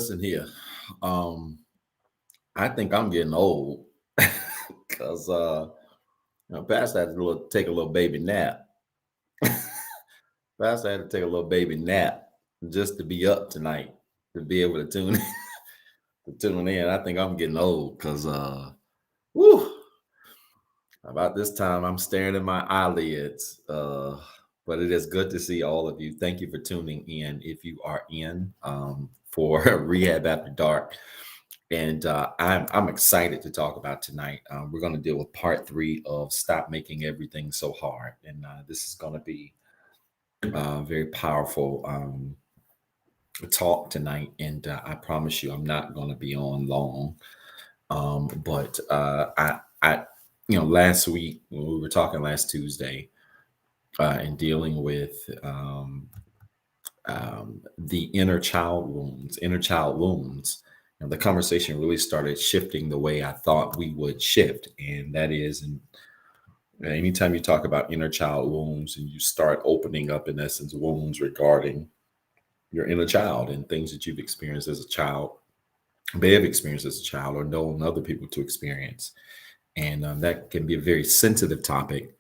listen here. Um, I think I'm getting old because Pastor had to take a little baby nap. Pastor had to take a little baby nap just to be up tonight to be able to tune to tune in. I think I'm getting old because whew, about this time I'm staring at my eyelids. But it is good to see all of you. Thank you for tuning in. If you are in for Rehab After Dark. And I'm excited to talk about tonight. We're going to deal with part 3 of Stop Making Everything So Hard. And this is going to be very powerful talk tonight. And I promise you, I'm not going to be on long. But last week, when we were talking last Tuesday and dealing with the inner child wounds, and the conversation really started shifting the way I thought we would shift. And that is, and anytime you talk about inner child wounds and you start opening up, in essence, wounds regarding your inner child and things that you've experienced as a child, may have experienced as a child, or known other people to experience. And that can be a very sensitive topic.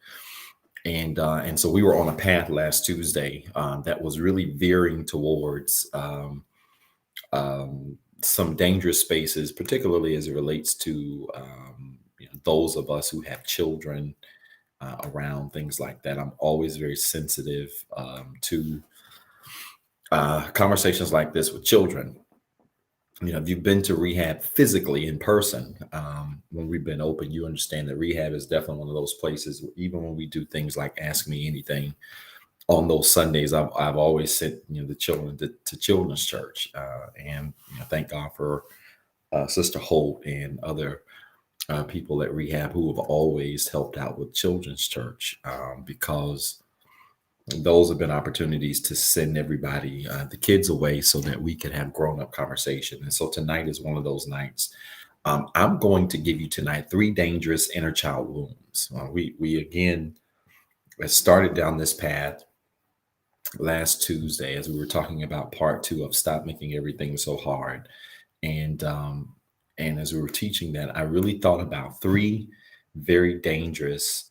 And so we were on a path last Tuesday that was really veering towards some dangerous spaces, particularly as it relates to those of us who have children around, things like that. I'm always very sensitive to conversations like this with children. If you've been to rehab physically in person, when we've been open, you understand that rehab is definitely one of those places. Even when we do things like Ask Me Anything, on those Sundays, I've always sent the children to children's church, and thank God for Sister Holt and other people at rehab who have always helped out with children's church, because those have been opportunities to send everybody, the kids, away so that we can have grown-up conversation. And so tonight is one of those nights. I'm going to give you tonight 3 dangerous inner child wounds. We again started down this path last Tuesday as we were talking about part 2 of Stop Making Everything So Hard. And as we were teaching that, I really thought about 3 very dangerous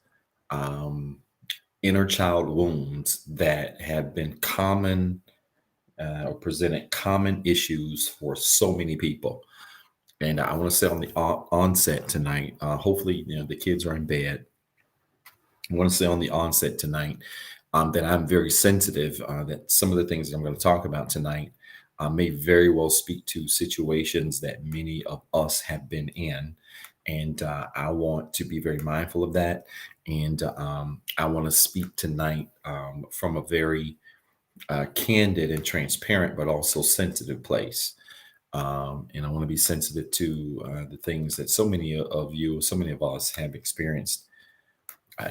inner child wounds that have been common or presented common issues for so many people. And I want to say on the onset tonight, hopefully, the kids are in bed. I want to say on the onset tonight that I'm very sensitive, that some of the things that I'm going to talk about tonight may very well speak to situations that many of us have been in. And I want to be very mindful of that. And I want to speak tonight from a very candid and transparent, but also sensitive place. And I want to be sensitive to the things that so many of you, so many of us have experienced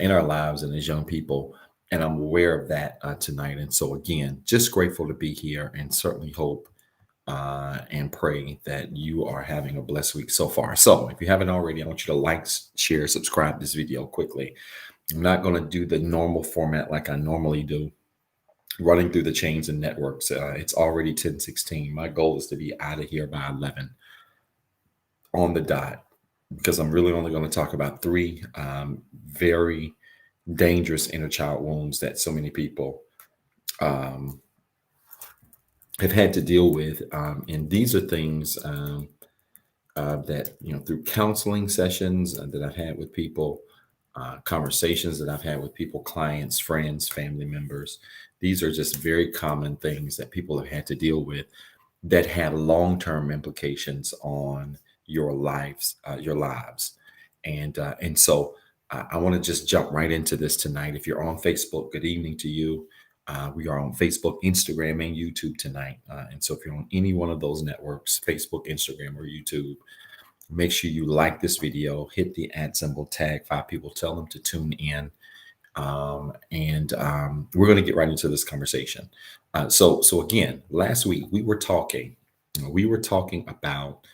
in our lives and as young people. And I'm aware of that tonight. And so, again, just grateful to be here, and certainly hope and pray that you are having a blessed week so far. So if you haven't already, I want you to like, share, subscribe this video quickly. I'm not going to do the normal format like I normally do, running through the chains and networks. It's already 10:16. My goal is to be out of here by 11 on the dot, because I'm really only going to talk about 3 very dangerous inner child wounds that so many people have had to deal with. And these are things that, through counseling sessions that I've had with people, conversations that I've had with people, clients, friends, family members. These are just very common things that people have had to deal with that have long-term implications on your lives. And so I want to just jump right into this tonight. If you're on Facebook, good evening to you. We are on Facebook, Instagram, and YouTube tonight. And so if you're on any one of those networks, Facebook, Instagram, or YouTube, make sure you like this video, hit the @ symbol, tag 5 people, tell them to tune in. And we're going to get right into this conversation. So again, last week we were talking about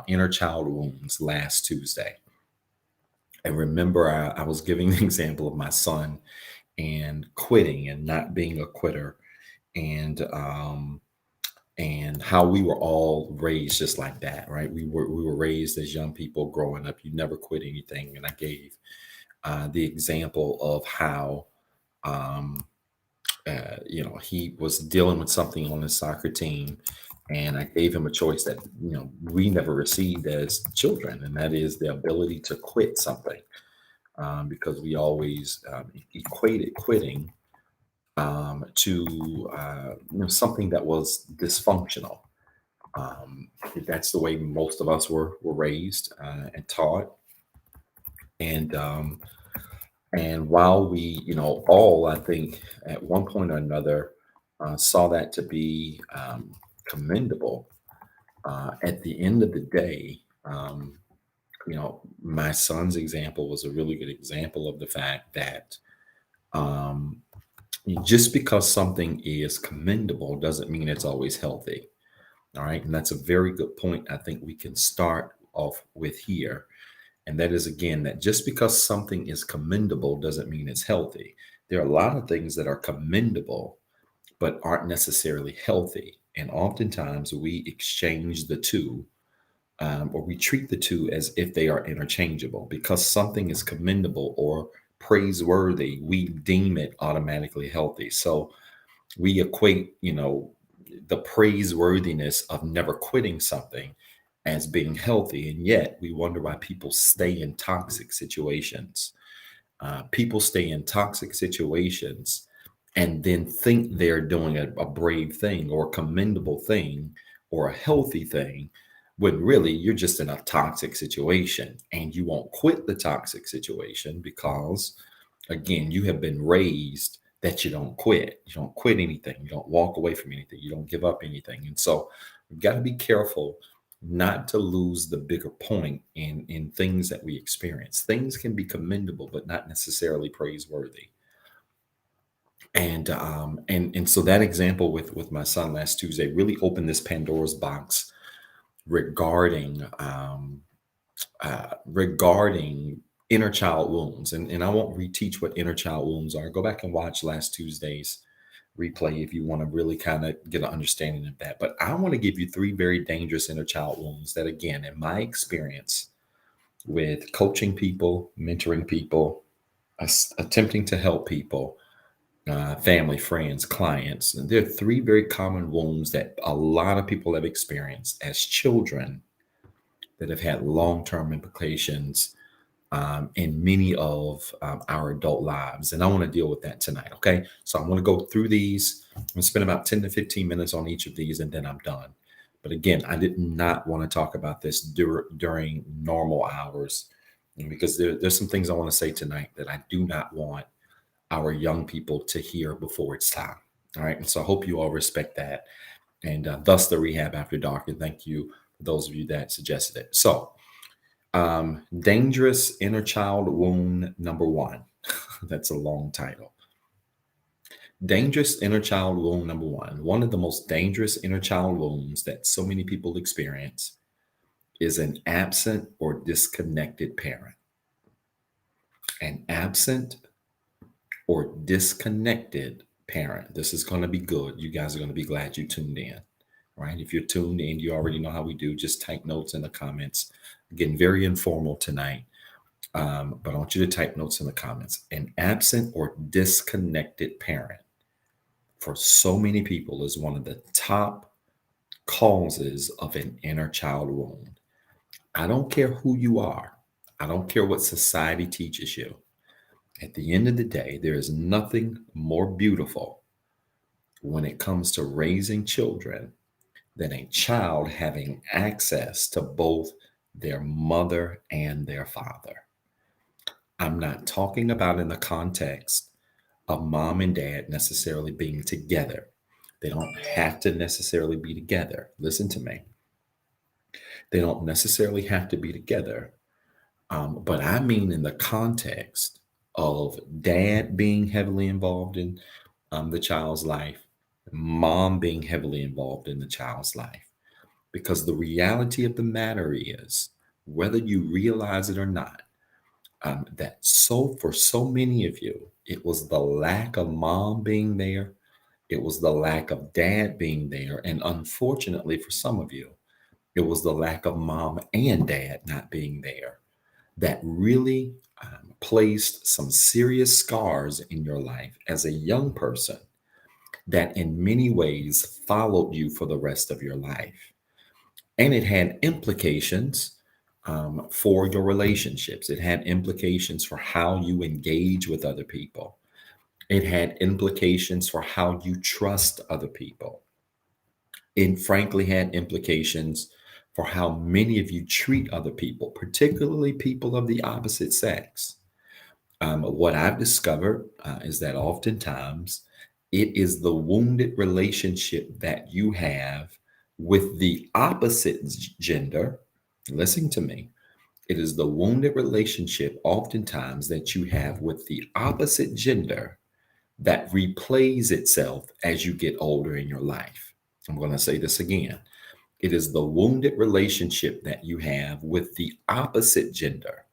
inner child wounds last Tuesday. And remember, I was giving the example of my son and quitting and not being a quitter. And and how we were all raised just like that, right? We were raised as young people growing up. You never quit anything, and I gave the example of how um, he was dealing with something on his soccer team, and I gave him a choice that we never received as children, and that is the ability to quit something, because we always equated quitting to something that was dysfunctional. Um, that's the way most of us were raised and taught, and while we all, I think, at one point or another saw that to be commendable, at the end of the day, my son's example was a really good example of the fact that um, just because something is commendable doesn't mean it's always healthy. All right. And that's a very good point. I think we can start off with here. And that is, again, that just because something is commendable doesn't mean it's healthy. There are a lot of things that are commendable, but aren't necessarily healthy. And oftentimes we exchange the two, or we treat the two as if they are interchangeable. Because something is commendable or praiseworthy, we deem it automatically healthy. So we equate, the praiseworthiness of never quitting something as being healthy. And yet we wonder why people stay in toxic situations. People stay in toxic situations and then think they're doing a brave thing or a commendable thing or a healthy thing, when really you're just in a toxic situation, and you won't quit the toxic situation because, again, you have been raised that you don't quit. You don't quit anything. You don't walk away from anything. You don't give up anything. And so we've got to be careful not to lose the bigger point in things that we experience. Things can be commendable, but not necessarily praiseworthy. And so that example with my son last Tuesday really opened this Pandora's box regarding regarding inner child wounds. And I won't reteach what inner child wounds are. Go back and watch last Tuesday's replay if you want to really kind of get an understanding of that. But I want to give you three very dangerous inner child wounds that, again, in my experience with coaching people, mentoring people, attempting to help people, family, friends, clients, there are three very common wounds that a lot of people have experienced as children that have had long-term implications in many of our adult lives. And I want to deal with that tonight. Okay. So I'm going to go through these. I'm going to spend about 10 to 15 minutes on each of these, and then I'm done. But again, I did not want to talk about this during normal hours, because there's some things I want to say tonight that I do not want our young people to hear before it's time. All right. And so I hope you all respect that. And thus the Rehab After Dark. And thank you for those of you that suggested it. So, dangerous inner child wound number one. That's a long title. Dangerous inner child wound number one. One of the most dangerous inner child wounds that so many people experience is an absent or disconnected parent. An absent or disconnected parent. This is going to be good. You guys are going to be glad you tuned in, right? If you're tuned in, you already know how we do. Just type notes in the comments. Again, very informal tonight, but I want you to type notes in the comments. An absent or disconnected parent for so many people is one of the top causes of an inner child wound. I don't care who you are. I don't care what society teaches you. At the end of the day, there is nothing more beautiful when it comes to raising children than a child having access to both their mother and their father. I'm not talking about in the context of mom and dad necessarily being together. They don't have to necessarily be together. Listen to me. They don't necessarily have to be together. But I mean in the context of dad being heavily involved in the child's life, mom being heavily involved in the child's life. Because the reality of the matter is, whether you realize it or not, that for so many of you, it was the lack of mom being there It was the lack of dad being there. And unfortunately for some of you, it was the lack of mom and dad not being there that really placed some serious scars in your life as a young person that in many ways followed you for the rest of your life. And it had implications for your relationships. It had implications for how you engage with other people. It had implications for how you trust other people. It frankly had implications for how many of you treat other people, particularly people of the opposite sex. What I've discovered is that oftentimes it is the wounded relationship that you have with the opposite gender. Listen to me. It is the wounded relationship oftentimes that you have with the opposite gender that replays itself as you get older in your life. I'm going to say this again. It is the wounded relationship that you have with the opposite gender,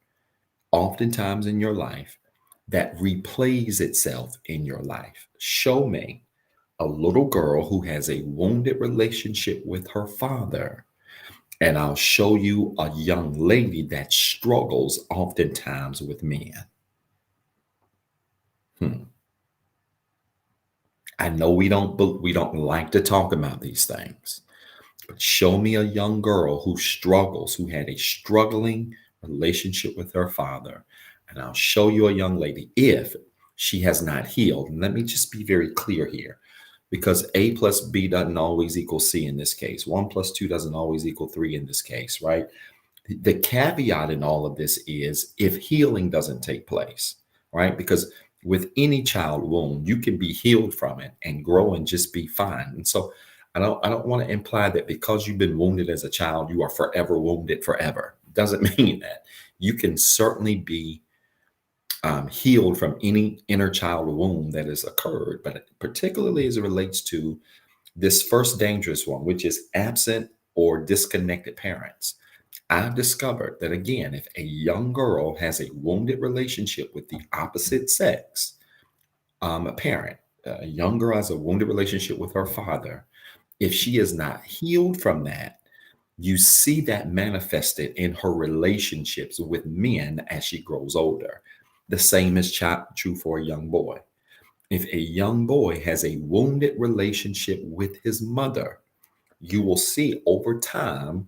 oftentimes in your life, that replays itself in your life. Show me a little girl who has a wounded relationship with her father, and I'll show you a young lady that struggles oftentimes with men. Hmm. I know we don't like to talk about these things, but show me a young girl who struggles, who had a struggling relationship with her father, and I'll show you a young lady if she has not healed. And let me just be very clear here, because A plus B doesn't always equal C in this case. 1 plus 2 doesn't always equal 3 in this case, right? The caveat in all of this is if healing doesn't take place, right? Because with any child wound, you can be healed from it and grow and just be fine. And so I don't want to imply that because you've been wounded as a child, you are forever wounded forever. Doesn't mean that. You can certainly be healed from any inner child wound that has occurred, but particularly as it relates to this first dangerous one, which is absent or disconnected parents. I've discovered that again, if a young girl has a wounded relationship with the opposite sex, a parent, a young girl has a wounded relationship with her father, if she is not healed from that, you see that manifested in her relationships with men as she grows older. The same is true for a young boy. If a young boy has a wounded relationship with his mother, you will see over time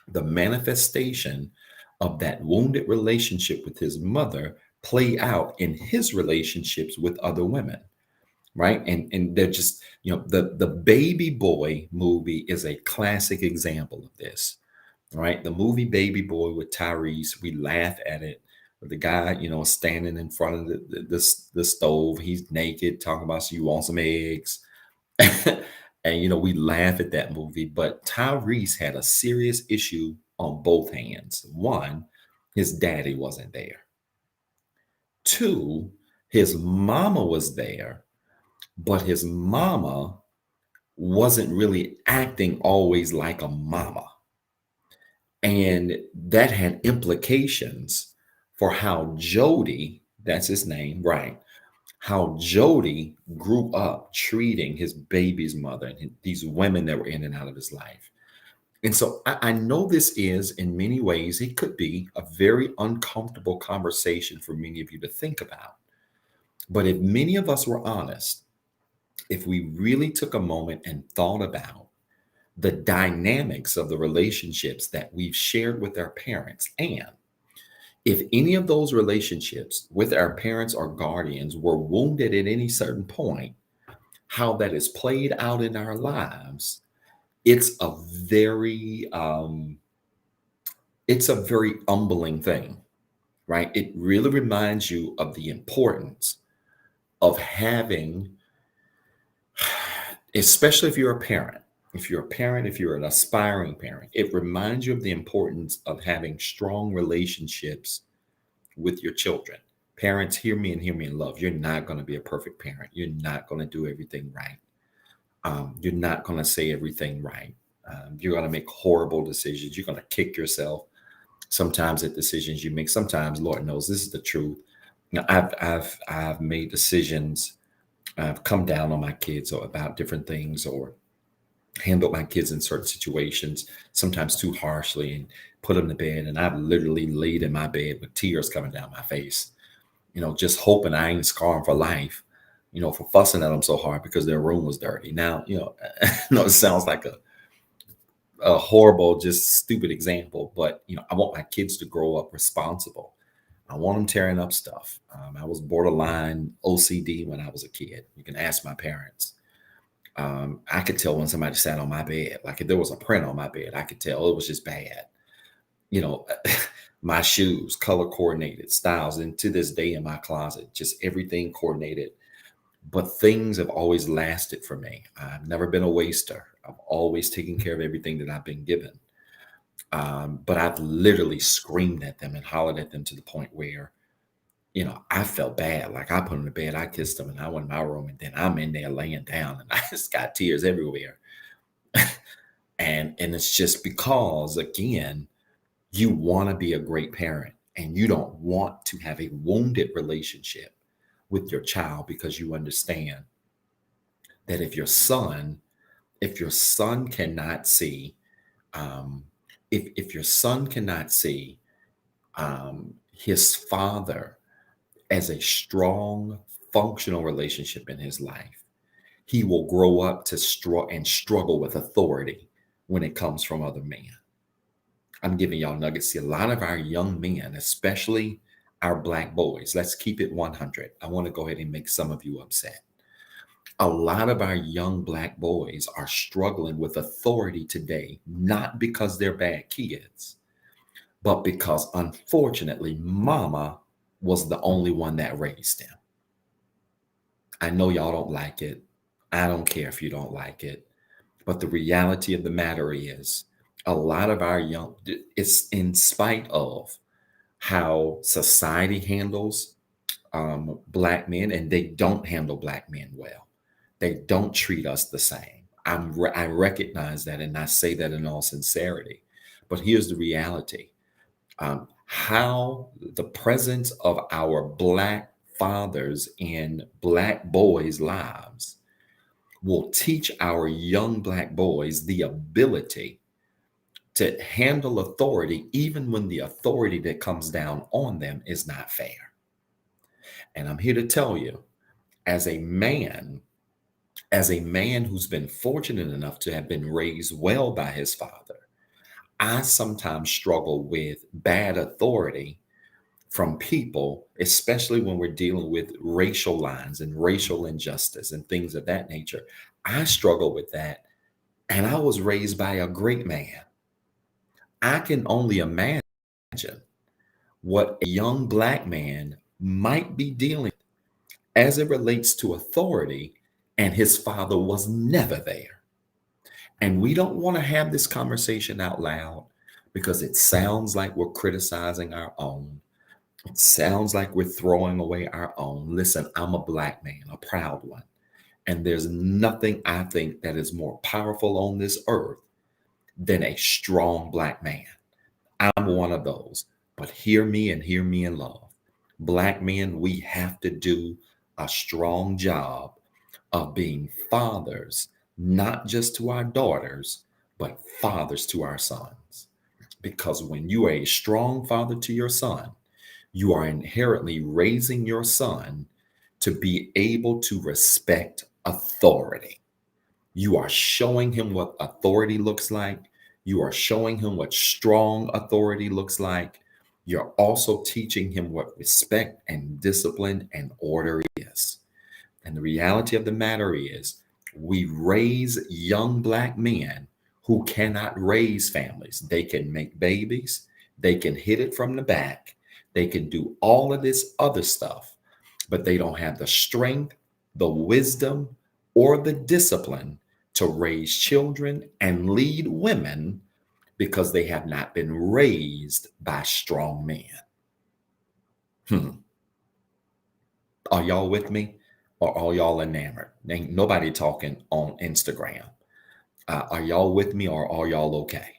the manifestation of that wounded relationship with his mother play out in his relationships with other women, right? And they're just, the Baby Boy movie is a classic example of this, right? The movie Baby Boy with Tyrese, we laugh at it. The guy, standing in front of the stove, he's naked, talking about, so you want some eggs. And we laugh at that movie, but Tyrese had a serious issue on both hands. One, his daddy wasn't there. Two, his mama was there, but his mama wasn't really acting always like a mama. And that had implications for how Jody, that's his name, right? How Jody grew up treating his baby's mother and these women that were in and out of his life. And so I know this is, in many ways, it could be a very uncomfortable conversation for many of you to think about. But if many of us were honest, if we really took a moment and thought about the dynamics of the relationships that we've shared with our parents, and if any of those relationships with our parents or guardians were wounded at any certain point, how that is played out in our lives, it's a very humbling thing, right? It really reminds you of the importance of having, especially if you're a parent, if you're an aspiring parent, it reminds you of the importance of having strong relationships with your children. Parents, hear me and hear me in love. You're not going to be a perfect parent. You're not going to do everything right. You're not going to say everything right. You're going to make horrible decisions. You're going to kick yourself sometimes at decisions you make. Sometimes, Lord knows, this is the truth. I've made decisions I've come down on my kids or about different things, or handled my kids in certain situations, sometimes too harshly, and put them to bed. And I've literally laid in my bed with tears coming down my face, just hoping I ain't scarred for life, for fussing at them so hard because their room was dirty. Now, it sounds like a horrible, just stupid example, but I want my kids to grow up responsible. I want them tearing up stuff. I was borderline OCD when I was a kid. You can ask my parents. I could tell when somebody sat on my bed, like if there was a print on my bed, I could tell it was just bad. You know, my shoes, color coordinated, styles, and to this day in my closet, just everything coordinated. But things have always lasted for me. I've never been a waster. I've always taken care of everything that I've been given. But I've literally screamed at them and hollered at them to the point where, I felt bad. Like I put them to bed, I kissed them, and I went in my room, and then I'm in there laying down, and I just got tears everywhere. And it's just because, again, you want to be a great parent, and you don't want to have a wounded relationship with your child, because you understand that if your son cannot see, if your son cannot see his father as a strong, functional relationship in his life, he will grow up to struggle with authority when it comes from other men. I'm giving y'all nuggets. See, a lot of our young men, especially our Black boys, let's keep it 100. I want to go ahead and make some of you upset. A lot of our young Black boys are struggling with authority today, not because they're bad kids, but because, unfortunately, mama was the only one that raised them. I know y'all don't like it. I don't care if you don't like it. But the reality of the matter is, a lot of our young, it's in spite of how society handles Black men, and they don't handle Black men well. They don't treat us the same. I recognize that, and I say that in all sincerity. But here's the reality. How the presence of our Black fathers in Black boys' lives will teach our young Black boys the ability to handle authority, even when the authority that comes down on them is not fair. And I'm here to tell you, as a man who's been fortunate enough to have been raised well by his father, I sometimes struggle with bad authority from people, especially when we're dealing with racial lines and racial injustice and things of that nature. I struggle with that. And I was raised by a great man. I can only imagine what a young Black man might be dealing with as it relates to authority, and his father was never there. And we don't want to have this conversation out loud because it sounds like we're criticizing our own. It sounds like we're throwing away our own. Listen, I'm a Black man, a proud one. And there's nothing I think that is more powerful on this earth than a strong Black man. I'm one of those. But hear me and hear me in love. Black men, we have to do a strong job of being fathers, not just to our daughters, but fathers to our sons. Because when you are a strong father to your son, you are inherently raising your son to be able to respect authority. You are showing him what authority looks like. You are showing him what strong authority looks like. You're also teaching him what respect and discipline and order is. And the reality of the matter is, we raise young Black men who cannot raise families. They can make babies. They can hit it from the back. They can do all of this other stuff, but they don't have the strength, the wisdom, or the discipline to raise children and lead women because they have not been raised by strong men. Are y'all with me, or are y'all enamored? Ain't nobody talking on Instagram. Are y'all with me, or are y'all okay?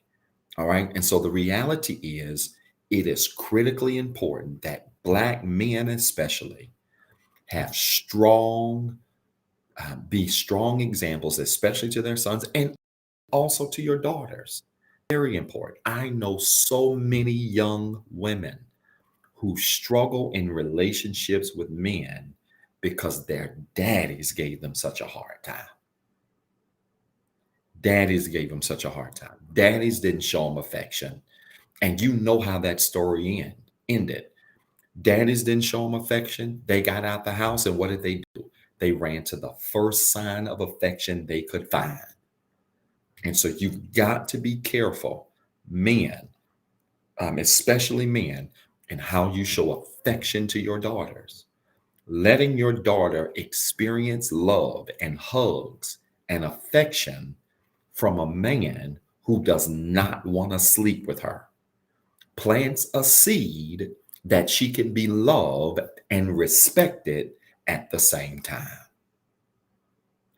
All right. And so the reality is, it is critically important that Black men especially have strong Be strong examples, especially to their sons and also to your daughters. Very important. I know so many young women who struggle in relationships with men because their daddies gave them such a hard time. Daddies gave them such a hard time. Daddies didn't show them affection. And you know how that story ended. Daddies didn't show them affection. They got out the house, and what did they do? They ran to the first sign of affection they could find. And so you've got to be careful, men, especially men, in how you show affection to your daughters. Letting your daughter experience love and hugs and affection from a man who does not want to sleep with her plants a seed that she can be loved and respected at the same time.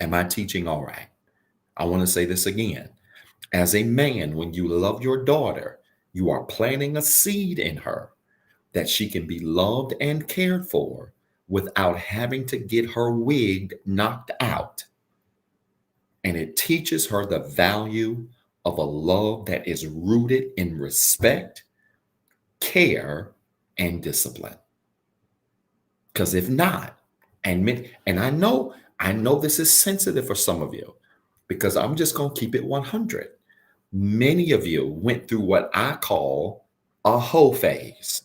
Am I teaching all right? I want to say this again. As a man, when you love your daughter, you are planting a seed in her that she can be loved and cared for without having to get her wig knocked out. And it teaches her the value of a love that is rooted in respect, care, and discipline. Because if not, and I know this is sensitive for some of you, because I'm just going to keep it 100. Many of you went through what I call a hoe phase.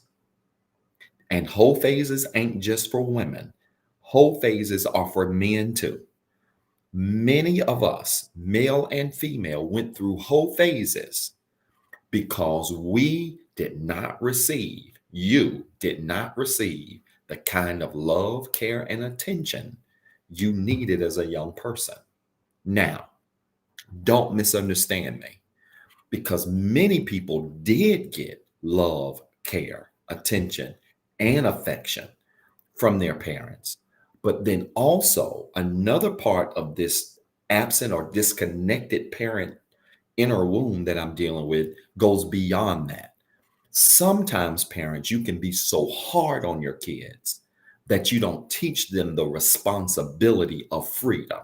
And hoe phases ain't just for women. Hoe phases are for men too. Many of us, male and female, went through hoe phases because you did not receive the kind of love, care, and attention you needed as a young person. Now, don't misunderstand me, because many people did get love, care, attention, and affection from their parents. But then also another part of this absent or disconnected parent inner wound that I'm dealing with goes beyond that. Sometimes parents, you can be so hard on your kids that you don't teach them the responsibility of freedom.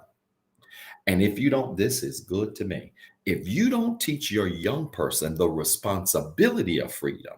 And if you don't, this is good to me. If you don't teach your young person the responsibility of freedom,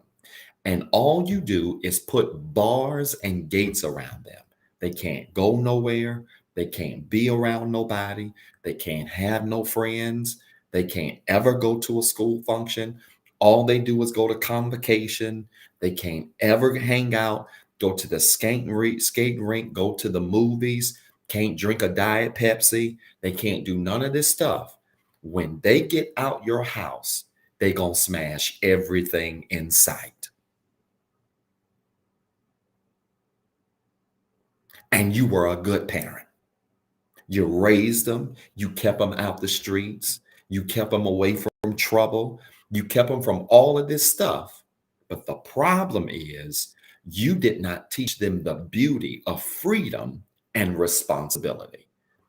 and all you do is put bars and gates around them, they can't go nowhere, they can't be around nobody, they can't have no friends, they can't ever go to a school function. All they do is go to convocation. They can't ever hang out, go to the skating rink, go to the movies, can't drink a Diet Pepsi. They can't do none of this stuff. When they get out your house, they gonna smash everything in sight. And you were a good parent. You raised them. You kept them out the streets. You kept them away from trouble. You kept them from all of this stuff. But the problem is you did not teach them the beauty of freedom and responsibility,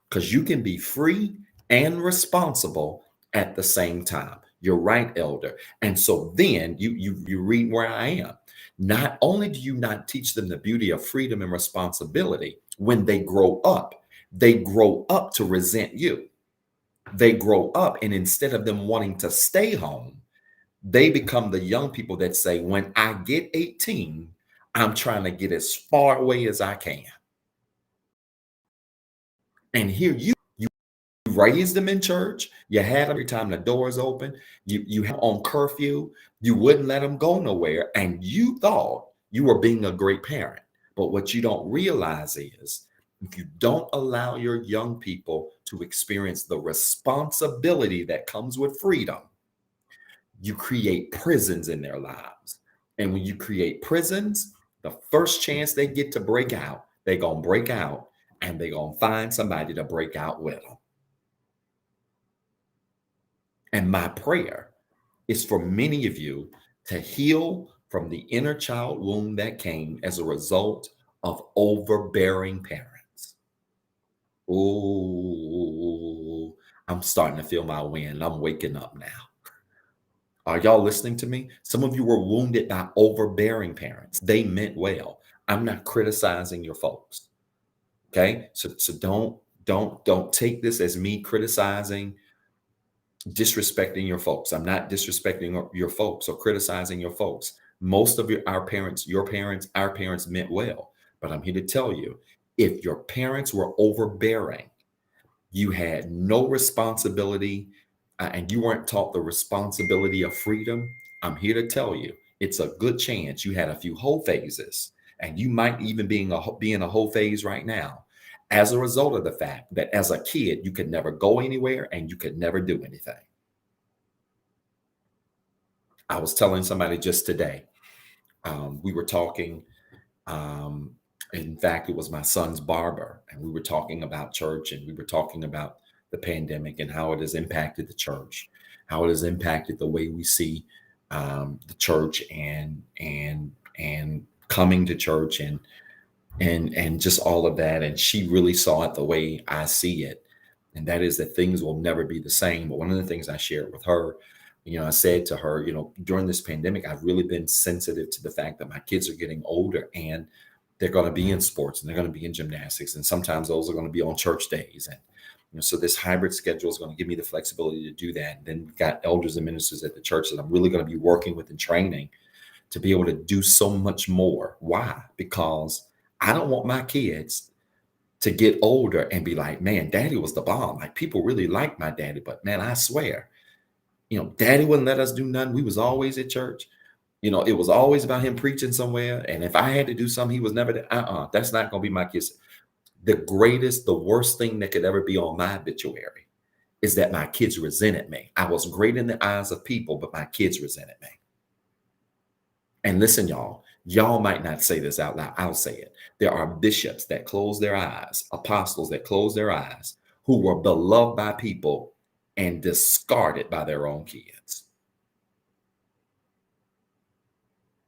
because you can be free and responsible at the same time. You're right, elder. And so then you read where I am. Not only do you not teach them the beauty of freedom and responsibility, when they grow up to resent you. They grow up, and instead of them wanting to stay home, they become the young people that say, when I get 18, I'm trying to get as far away as I can. And here you raised them in church. You had them every time the doors open. You had on curfew. You wouldn't let them go nowhere. And you thought you were being a great parent. But what you don't realize is, if you don't allow your young people to experience the responsibility that comes with freedom, you create prisons in their lives. And when you create prisons, the first chance they get to break out, they're going to break out, and they're going to find somebody to break out with them. And my prayer is for many of you to heal from the inner child wound that came as a result of overbearing parents. Oh, I'm starting to feel my wind. I'm waking up now. Are y'all listening to me? Some of you were wounded by overbearing parents. They meant well. I'm not criticizing your folks. Okay. So Don't take this as me criticizing, disrespecting your folks. I'm not disrespecting your folks or criticizing your folks. Most of our parents, your parents, our parents meant well. But I'm here to tell you, if your parents were overbearing, you had no responsibility, and you weren't taught the responsibility of freedom, I'm here to tell you, it's a good chance you had a few whole phases, and you might even be in a whole phase right now as a result of the fact that as a kid, you could never go anywhere and you could never do anything. I was telling somebody just today, we were talking, um, in fact, it was my son's barber, and we were talking about church, and we were talking about the pandemic and how it has impacted the church, how it has impacted the way we see the church and coming to church and just all of that. And she really saw it the way I see it, and that is that things will never be the same. But one of the things I shared with her, I said to her, during this pandemic, I've really been sensitive to the fact that my kids are getting older and they're going to be in sports and they're going to be in gymnastics. And sometimes those are going to be on church days. And, so this hybrid schedule is going to give me the flexibility to do that. And then we've got elders and ministers at the church that I'm really going to be working with and training to be able to do so much more. Why? Because I don't want my kids to get older and be like, man, daddy was the bomb. Like, people really like my daddy, but man, I swear, daddy wouldn't let us do nothing. We was always at church. It was always about him preaching somewhere. And if I had to do something, he was never there. That's not going to be my kids. The worst thing that could ever be on my obituary is that my kids resented me. I was great in the eyes of people, but my kids resented me. And listen, y'all might not say this out loud. I'll say it. There are bishops that close their eyes, apostles that close their eyes, who were beloved by people and discarded by their own kids.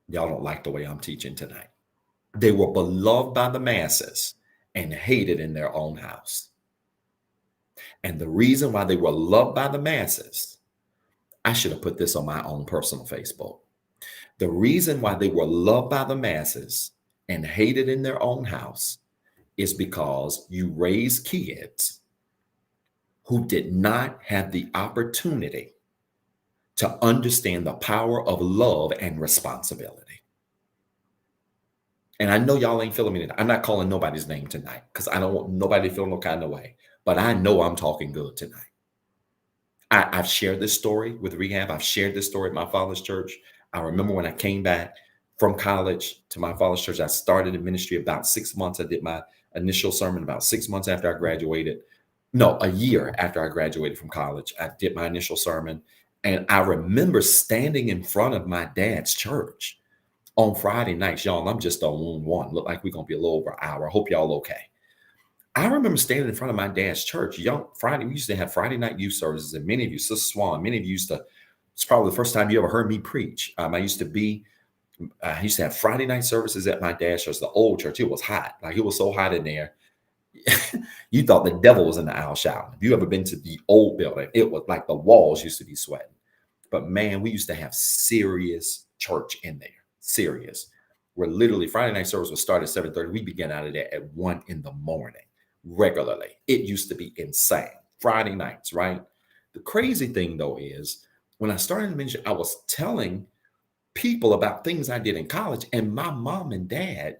Y'all don't like the way I'm teaching tonight. They were beloved by the masses and hated in their own house. And the reason why they were loved by the masses, I should have put this on my own personal Facebook. The reason why they were loved by the masses and hated in their own house is because you raised kids who did not have the opportunity to understand the power of love and responsibility. And I know y'all ain't feeling me tonight. I'm not calling nobody's name tonight because I don't want nobody to feel no kind of way. But I know I'm talking good tonight. I've shared this story with Rehab. I've shared this story at my father's church. I remember when I came back from college to my father's church, I started in ministry about 6 months. I did my initial sermon about 6 months after I graduated. No, a year after I graduated from college, I did my initial sermon. And I remember standing in front of my dad's church on Friday nights. Y'all, I'm just on one. Look like we're going to be a little over an hour. I hope y'all okay. I remember standing in front of my dad's church. We used to have Friday night youth services, and many of you, Sister Swan, many of you it's probably the first time you ever heard me preach. I used to have Friday night services at my dad's church, the old church. It was hot. Like, it was so hot in there. You thought the devil was in the aisle shouting. If you ever been to the old building, it was like the walls used to be sweating. But man, we used to have serious church in there. Serious. Where literally Friday night service would start at 7:30. We began out of there at 1 in the morning regularly. It used to be insane. Friday nights, right? The crazy thing though is when I started to mention, I was telling people about things I did in college, and my mom and dad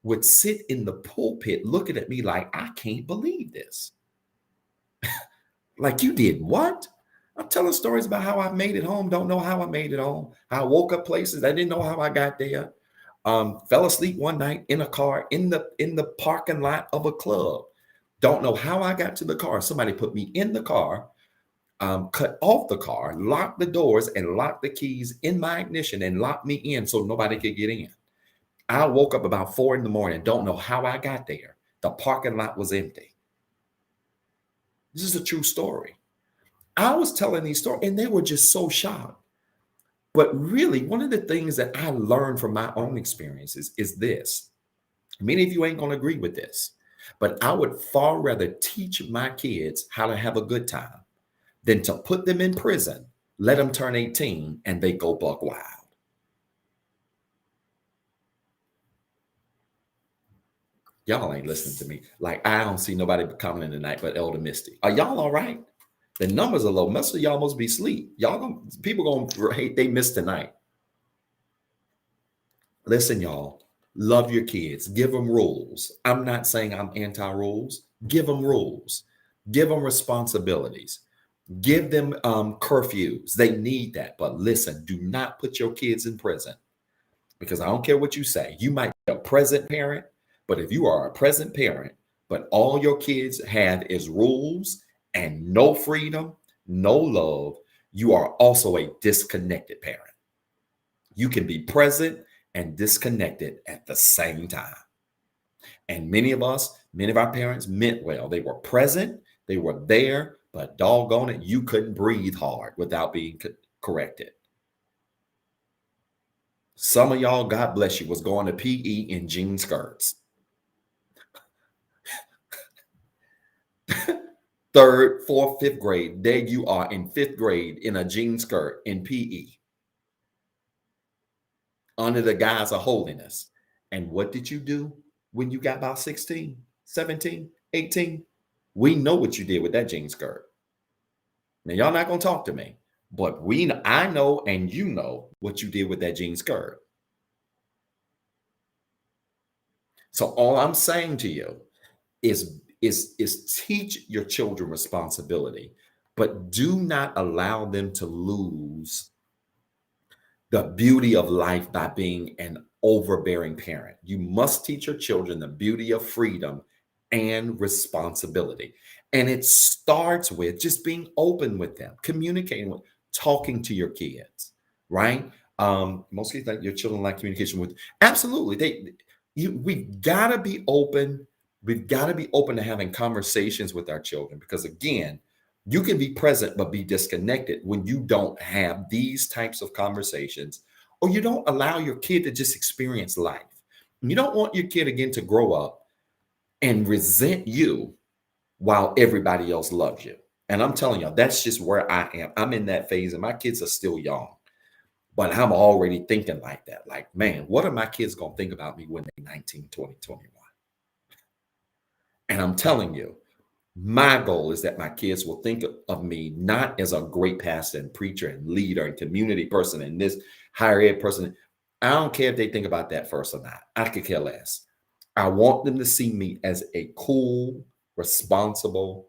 would sit in the pulpit looking at me like, I can't believe this. Like, you did what? I'm telling stories about how I made it home. Don't know how I made it home. I woke up places. I didn't know how I got there. Fell asleep one night in a car in the parking lot of a club. Don't know how I got to the car. Somebody put me in the car, cut off the car, locked the doors, and locked the keys in my ignition and locked me in so nobody could get in. I woke up about 4 in the morning. Don't know how I got there. The parking lot was empty. This is a true story. I was telling these stories and they were just so shocked. But really, one of the things that I learned from my own experiences is this. Many of you ain't going to agree with this, but I would far rather teach my kids how to have a good time than to put them in prison, let them turn 18, and they go buck wild. Y'all ain't listening to me. Like, I don't see nobody commenting tonight but Elder Misty. Are y'all all right? The numbers are low. Most of y'all must be asleep. People gonna hate they missed tonight. Listen, y'all, love your kids. Give them rules. I'm not saying I'm anti-rules. Give them rules. Give them responsibilities. Give them curfews. They need that. But listen, do not put your kids in prison, because I don't care what you say. You might be a present parent, but if you are a present parent, but all your kids have is rules and no freedom, no love, you are also a disconnected parent. You can be present and disconnected at the same time. And many of our parents meant well. They were present, they were there, but doggone it, you couldn't breathe hard without being corrected. Some of y'all, God bless you, was going to PE in jean skirts. Third, fourth, fifth grade, there you are in fifth grade in a jean skirt in PE under the guise of holiness. And what did you do when you got about 16, 17, 18? We know what you did with that jean skirt. Now, y'all not going to talk to me, but I know and you know what you did with that jean skirt. So all I'm saying to you is teach your children responsibility, but do not allow them to lose the beauty of life by being an overbearing parent. You must teach your children the beauty of freedom and responsibility. And it starts with just being open with them, communicating with, talking to your kids, right? Most kids like your children like communication with. Absolutely. We've got to be open. We've got to be open to having conversations with our children, because again, you can be present but be disconnected when you don't have these types of conversations, or you don't allow your kid to just experience life. You don't want your kid again to grow up and resent you while everybody else loves you. And I'm telling you, that's just where I am. I'm in that phase and my kids are still young, but I'm already thinking like that. Like, man, what are my kids going to think about me when they're 19, 20, 21? And I'm telling you, my goal is that my kids will think of me not as a great pastor and preacher and leader and community person and this higher ed person. I don't care if they think about that first or not. I could care less. I want them to see me as a cool, responsible,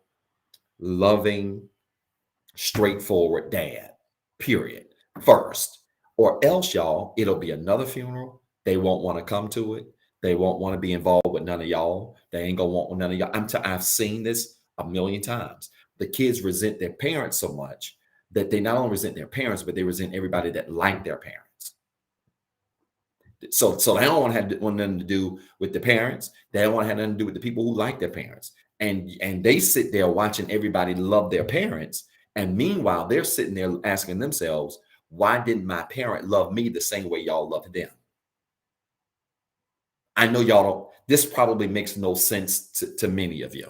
loving, straightforward dad, period, first. Or else, y'all, it'll be another funeral. They won't want to come to it. They won't want to be involved with none of y'all. They ain't gonna want none of y'all. I've seen this a million times. The kids resent their parents so much that they not only resent their parents, but they resent everybody that liked their parents. So they don't want to have nothing to do with the parents. They don't want to have nothing to do with the people who like their parents. And they sit there watching everybody love their parents. And meanwhile, they're sitting there asking themselves, why didn't my parent love me the same way y'all loved them? I know y'all don't, this probably makes no sense to many of you,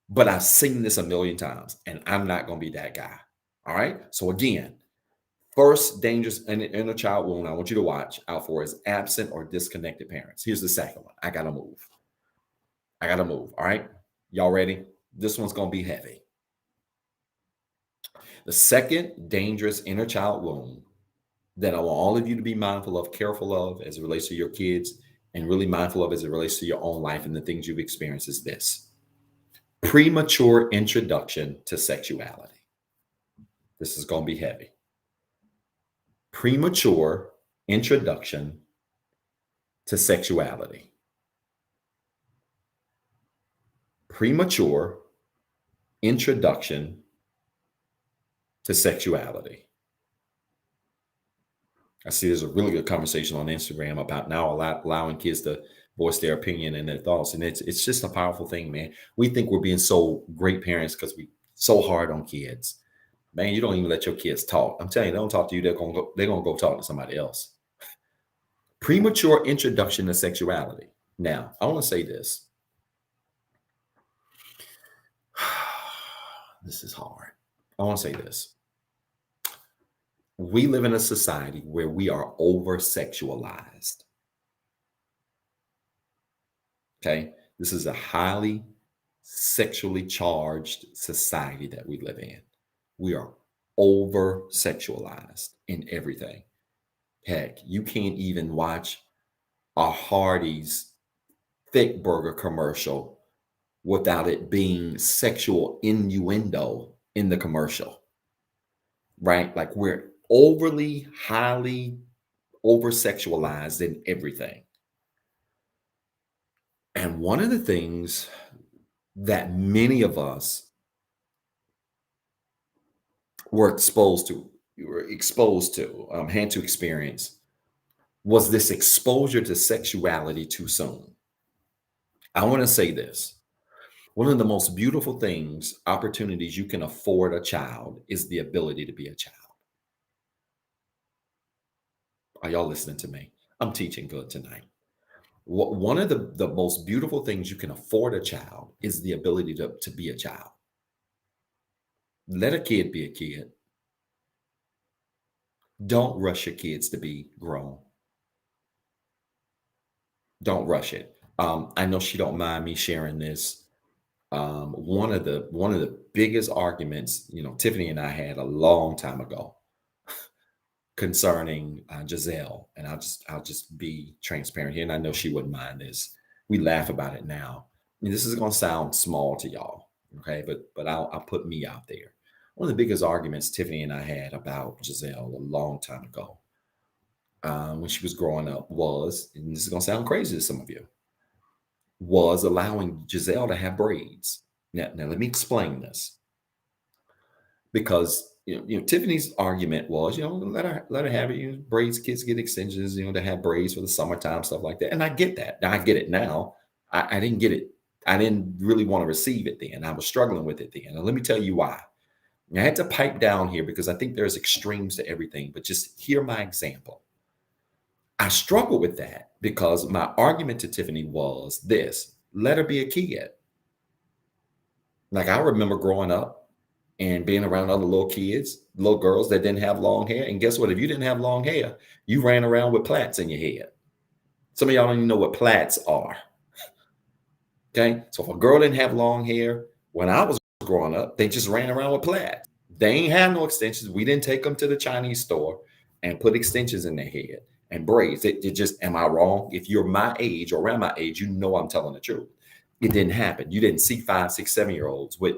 but I've seen this a million times and I'm not going to be that guy. All right. So again, first dangerous in a child wound I want you to watch out for is absent or disconnected parents. Here's the second one. I got to move. All right. Y'all ready? This one's going to be heavy. The second dangerous inner child wound that I want all of you to be mindful of, careful of as it relates to your kids, and really mindful of as it relates to your own life and the things you've experienced is this: premature introduction to sexuality. This is going to be heavy. Premature introduction to sexuality. Premature introduction to sexuality. I see there's a really good conversation on Instagram about now allowing kids to voice their opinion and their thoughts. And it's just a powerful thing, man. We think we're being so great parents because we so hard on kids. Man, you don't even let your kids talk. I'm telling you, they don't talk to you. They're gonna go talk to somebody else. Premature introduction to sexuality. Now, I want to say this. This is hard. I want to say this. We live in a society where we are over sexualized. Okay. This is a highly sexually charged society that we live in. We are over sexualized in everything. Heck, you can't even watch a Hardee's thick burger commercial without it being sexual innuendo in the commercial, right? Like we're overly, highly over sexualized in everything. And one of the things that many of us were exposed to, had to experience was this exposure to sexuality too soon. I want to say this. One of the most beautiful things, opportunities you can afford a child is the ability to be a child. Are y'all listening to me? I'm teaching good tonight. One of the most beautiful things you can afford a child is the ability to be a child. Let a kid be a kid. Don't rush your kids to be grown. Don't rush it. I know she don't mind me sharing this. One of the biggest arguments, Tiffany and I had a long time ago concerning Giselle, and I'll just be transparent here, and I know she wouldn't mind this. We laugh about it now. This is going to sound small to y'all, okay? But I'll put me out there. One of the biggest arguments Tiffany and I had about Giselle a long time ago, when she was growing up, was, and this is going to sound crazy to some of you, was allowing Giselle to have braids. Now let me explain this, because Tiffany's argument was, let her have it. Braids, kids get extensions, to have braids for the summertime, stuff like that. And I get that. Now I get it now. I didn't get it. I didn't really want to receive it then. I was struggling with it then. And let me tell you why. I had to pipe down here because I think there's extremes to everything, but just hear my example. I struggle with that because my argument to Tiffany was this: let her be a kid. Like I remember growing up and being around other little kids, little girls that didn't have long hair. And guess what? If you didn't have long hair, you ran around with plaits in your head. Some of y'all don't even know what plaits are. Okay. So if a girl didn't have long hair when I was growing up, they just ran around with plaits. They ain't have no extensions. We didn't take them to the Chinese store and put extensions in their head and braids. It just, am I wrong? If you're my age or around my age, I'm telling the truth. It didn't happen. You didn't see 5, 6, 7-year-olds with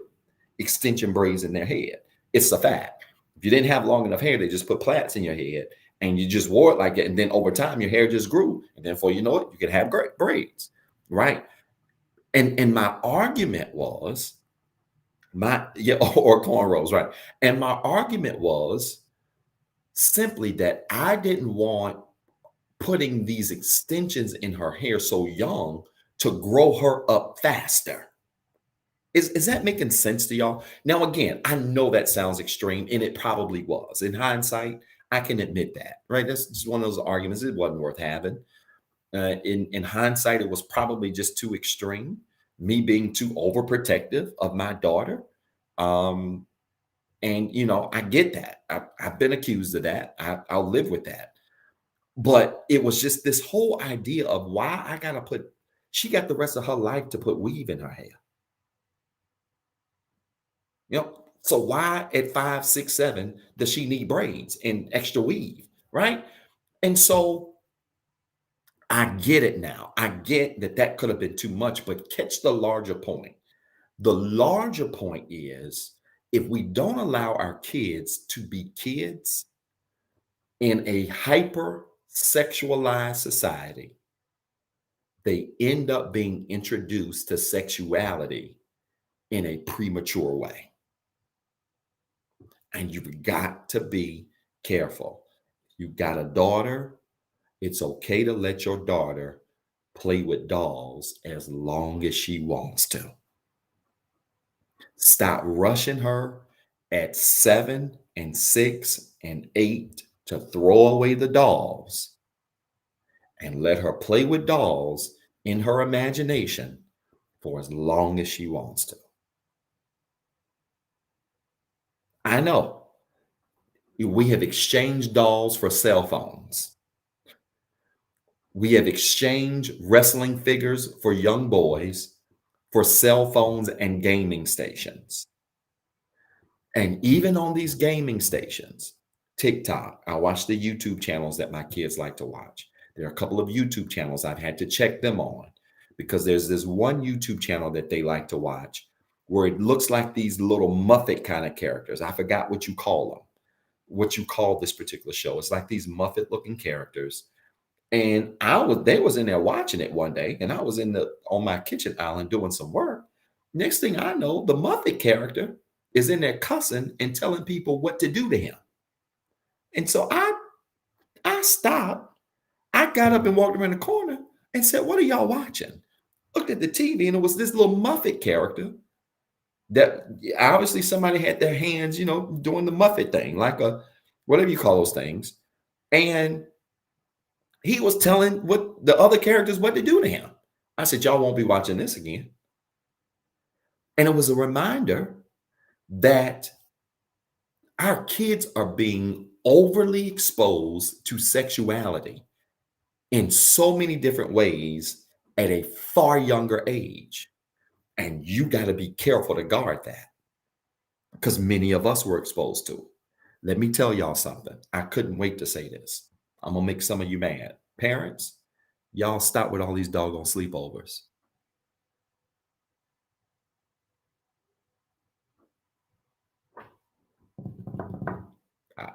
extension braids in their head. It's a fact. If you didn't have long enough hair, they just put plaits in your head and you just wore it like that. And then over time, your hair just grew. And then before you know it, you could have great braids, right? And my argument was or cornrows, right? And my argument was simply that I didn't want putting these extensions in her hair so young to grow her up faster. Is that making sense to y'all? Now, again, I know that sounds extreme, and it probably was. In hindsight, I can admit that, right? That's just one of those arguments. It wasn't worth having. In hindsight, it was probably just too extreme. Me being too overprotective of my daughter. And I get that. I've been accused of that. I'll live with that. But it was just this whole idea of why I gotta put. She got the rest of her life to put weave in her hair. So why at 5, 6, 7 does she need braids and extra weave, right? And so I get it now. I get that could have been too much, but catch the larger point. The larger point is, if we don't allow our kids to be kids in a hyper sexualized society, they end up being introduced to sexuality in a premature way. And you've got to be careful. You got a daughter, it's okay to let your daughter play with dolls as long as she wants to. Stop rushing her at 7 and 6 and 8 to throw away the dolls, and let her play with dolls in her imagination for as long as she wants to. I know we have exchanged dolls for cell phones. We have exchanged wrestling figures for young boys for cell phones and gaming stations. And even on these gaming stations, TikTok, I watch the YouTube channels that my kids like to watch. There are a couple of YouTube channels I've had to check them on because there's this one YouTube channel that they like to watch where it looks like these little Muppet kind of characters. I forgot what you call them, what you call this particular show. It's like these Muppet looking characters. And they was in there watching it one day, and I was on my kitchen island doing some work. Next thing I know, the Muppet character is in there cussing and telling people what to do to him. And so I stopped. I got up and walked around the corner and said, "What are y'all watching?" Looked at the TV, and it was this little Muppet character that obviously somebody had their hands, doing the Muppet thing, like a whatever you call those things. And he was telling what the other characters what to do to him. I said, "Y'all won't be watching this again." And it was a reminder that our kids are being overly exposed to sexuality in so many different ways at a far younger age. And you got to be careful to guard that because many of us were exposed to it. Let me tell y'all something. I couldn't wait to say this. I'm going to make some of you mad. Parents, y'all stop with all these doggone sleepovers.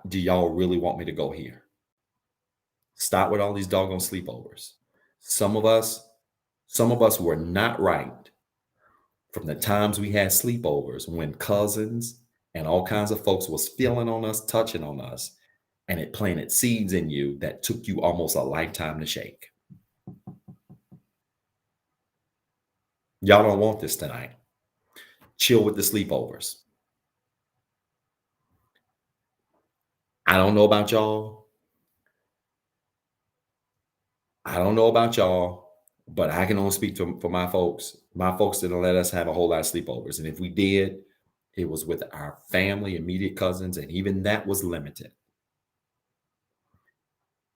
Do y'all really want me to go here? Stop with all these doggone sleepovers. Some of us were not right from the times we had sleepovers when cousins and all kinds of folks was feeling on us, touching on us, and it planted seeds in you that took you almost a lifetime to shake. Y'all don't want this tonight. Chill with the sleepovers. I don't know about y'all. But I can only speak for my folks. My folks didn't let us have a whole lot of sleepovers. And if we did, it was with our family, immediate cousins, and even that was limited.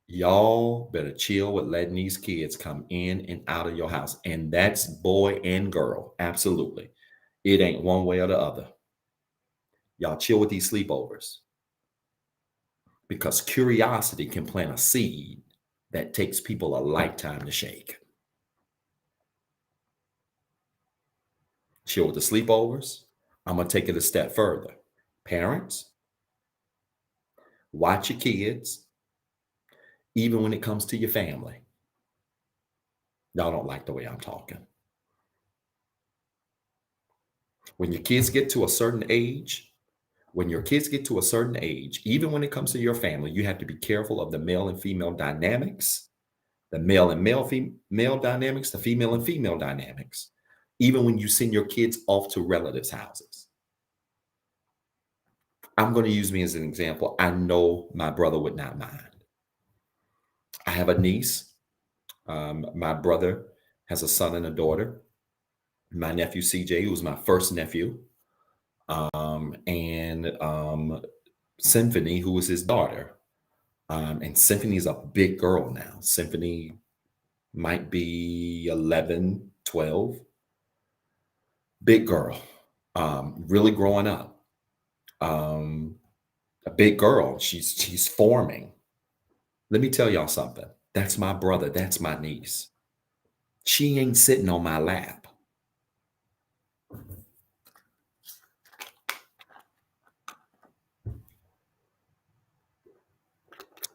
Y'all better chill with letting these kids come in and out of your house. And that's boy and girl. Absolutely. It ain't one way or the other. Y'all chill with these sleepovers. Because curiosity can plant a seed that takes people a lifetime to shake. Chill with the sleepovers. I'm going to take it a step further. Parents, watch your kids, even when it comes to your family. Y'all don't like the way I'm talking. When your kids get to a certain age, even when it comes to your family, you have to be careful of the male and female dynamics, the male and male dynamics, the female and female dynamics, even when you send your kids off to relatives' houses. I'm going to use me as an example. I know my brother would not mind. I have a niece. My brother has a son and a daughter. My nephew, CJ, who was my first nephew, and Symphony, who was his daughter. And Symphony's a big girl now. Symphony might be 11, 12. Big girl, really growing up. A big girl. She's forming. Let me tell y'all something. That's my brother. That's my niece. She ain't sitting on my lap.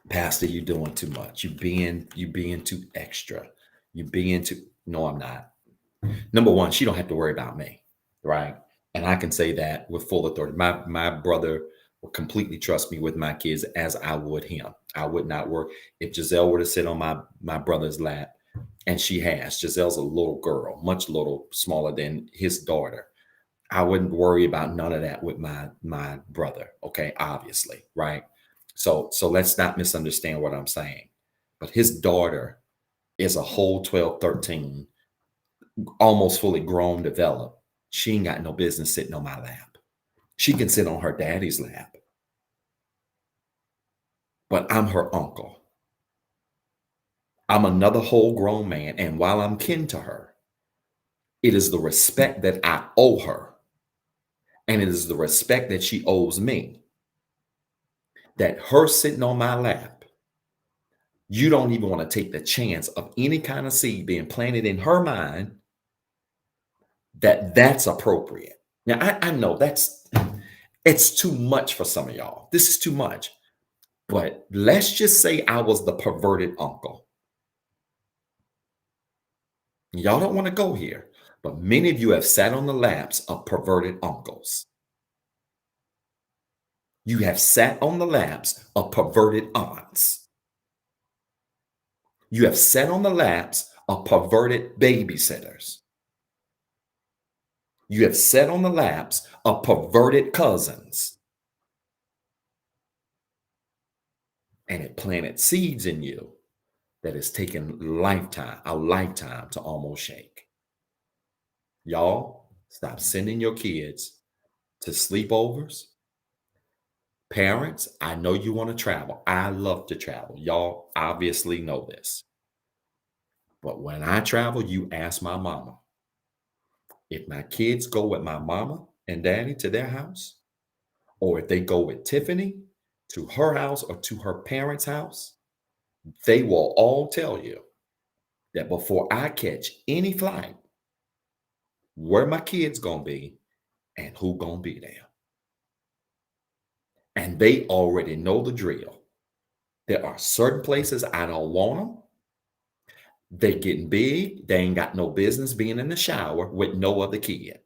Pastor, you doing too much. You being too extra. No, I'm not. Number one, she don't have to worry about me, right? And I can say that with full authority. My brother will completely trust me with my kids as I would him. I would not work if Giselle were to sit on my brother's lap, and she has. Giselle's a little girl, much little smaller than his daughter. I wouldn't worry about none of that with my brother. Okay, obviously, right? So let's not misunderstand what I'm saying. But his daughter is a whole 12, 13, almost fully grown, developed. She ain't got no business sitting on my lap. She can sit on her daddy's lap. But I'm her uncle. I'm another whole grown man. And while I'm kin to her, it is the respect that I owe her. And it is the respect that she owes me. That her sitting on my lap, you don't even want to take the chance of any kind of seed being planted in her mind that's appropriate. Now, I know it's too much for some of y'all. This is too much. But let's just say I was the perverted uncle. Y'all don't want to go here, but many of you have sat on the laps of perverted uncles. You have sat on the laps of perverted aunts. You have sat on the laps of perverted babysitters. You have sat on the laps of perverted cousins. And it planted seeds in you that has taken a lifetime to almost shake. Y'all, stop sending your kids to sleepovers. Parents, I know you want to travel. I love to travel. Y'all obviously know this. But when I travel, you ask my mama. If my kids go with my mama and daddy to their house, or if they go with Tiffany to her house or to her parents' house, they will all tell you that before I catch any flight, where my kids gonna be and who gonna be there. And they already know the drill. There are certain places I don't want them. They getting big. They ain't got no business being in the shower with no other kid.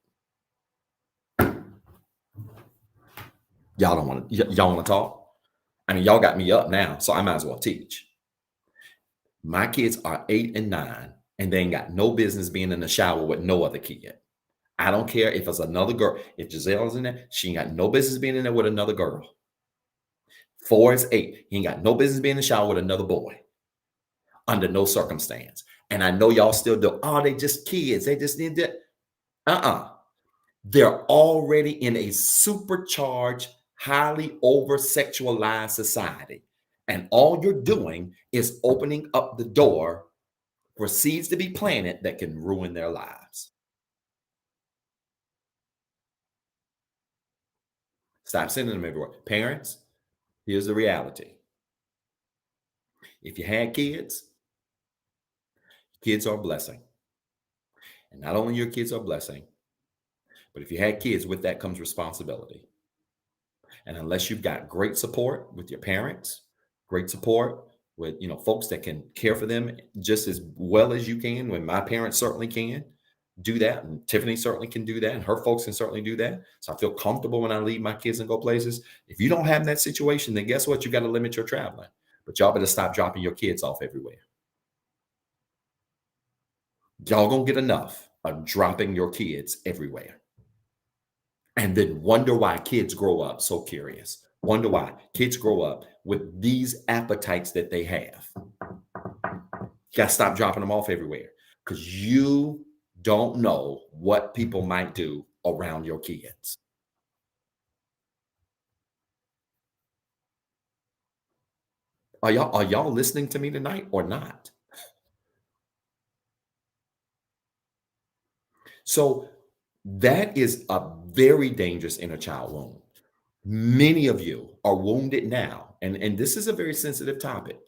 Y'all want to talk? I mean, y'all got me up now, so I might as well teach. My kids are 8 and 9, and they ain't got no business being in the shower with no other kid. I don't care if it's another girl. If Giselle's in there, she ain't got no business being in there with another girl. 4 is 8. He ain't got no business being in the shower with another boy under no circumstance. And I know y'all still do. Oh, they just kids. They just need that. They're already in a supercharged, highly over-sexualized society. And all you're doing is opening up the door for seeds to be planted that can ruin their lives. Stop sending them everywhere. Parents, here's the reality. If you had kids, kids are a blessing. And not only your kids are a blessing, but if you had kids, with that comes responsibility. And unless you've got great support with your parents, great support with folks that can care for them just as well as you can, when my parents certainly can do that, and Tiffany certainly can do that, and her folks can certainly do that. So I feel comfortable when I leave my kids and go places. If you don't have that situation, then guess what? You got to limit your traveling. But y'all better stop dropping your kids off everywhere. Y'all gonna get enough of dropping your kids everywhere. And then wonder why kids grow up so curious. Wonder why kids grow up with these appetites that they have. You got to stop dropping them off everywhere, because you don't know what people might do around your kids. Are y'all listening to me tonight or not? So that is a very dangerous inner child wound. Many of you are wounded now, and this is a very sensitive topic.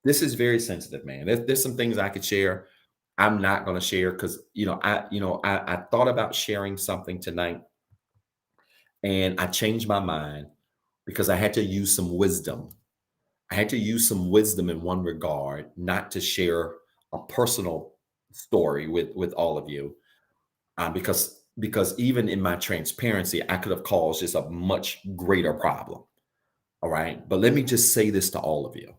This is very sensitive, man. There's some things I could share. I'm not going to share because I thought about sharing something tonight, and I changed my mind because I had to use some wisdom. I had to use some wisdom in one regard, not to share a personal story with all of you, because even in my transparency, I could have caused just a much greater problem. All right, but let me just say this to all of you.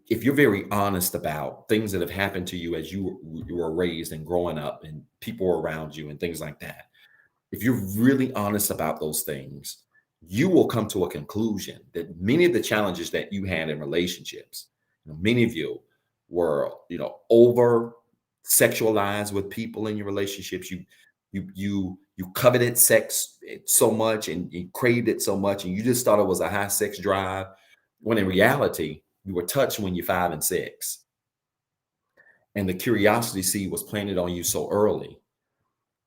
If you're very honest about things that have happened to you as you were raised and growing up, and people around you and things like that, if you're really honest about those things, you will come to a conclusion that many of the challenges that you had in relationships, many of you were, over sexualized with people in your relationships. You coveted sex so much, and you craved it so much, and you just thought it was a high sex drive, when in reality, You were touched when you're 5 and 6. And the curiosity seed was planted on you so early,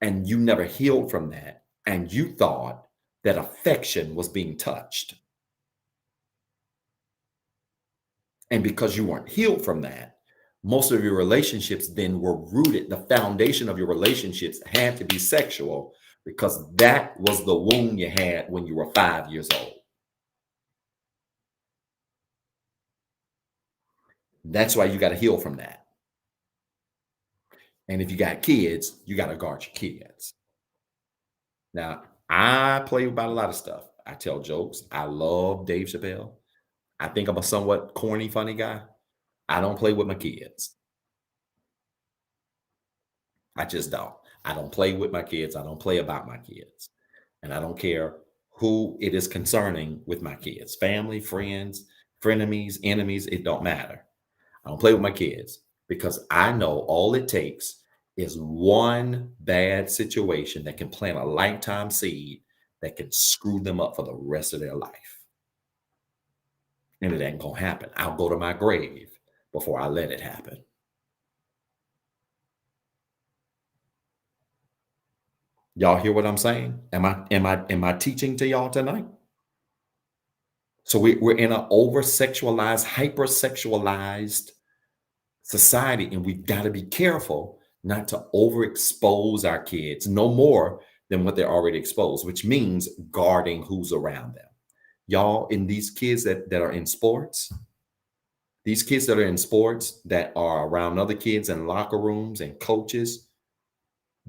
and you never healed from that. And you thought that affection was being touched. And because you weren't healed from that, most of your relationships then were rooted. The foundation of your relationships had to be sexual because that was the wound you had when you were 5 years old. That's why you got to heal from that. And if you got kids, you got to guard your kids. Now, I play about a lot of stuff. I tell jokes. I love Dave Chappelle. I think I'm a somewhat corny, funny guy. I don't play with my kids. I just don't. I don't play with my kids. I don't play about my kids. And I don't care who it is concerning with my kids, family, friends, frenemies, enemies, it don't matter. I don't play with my kids because I know all it takes is one bad situation that can plant a lifetime seed that can screw them up for the rest of their life. And it ain't gonna happen. I'll go to my grave before I let it happen. Y'all hear what I'm saying? Am I teaching to y'all tonight? So we're in an over-sexualized, hyper-sexualized society, and we've got to be careful not to overexpose our kids no more than what they're already exposed, which means guarding who's around them. Y'all, in these kids that are in sports, these kids that are in sports that are around other kids in locker rooms and coaches,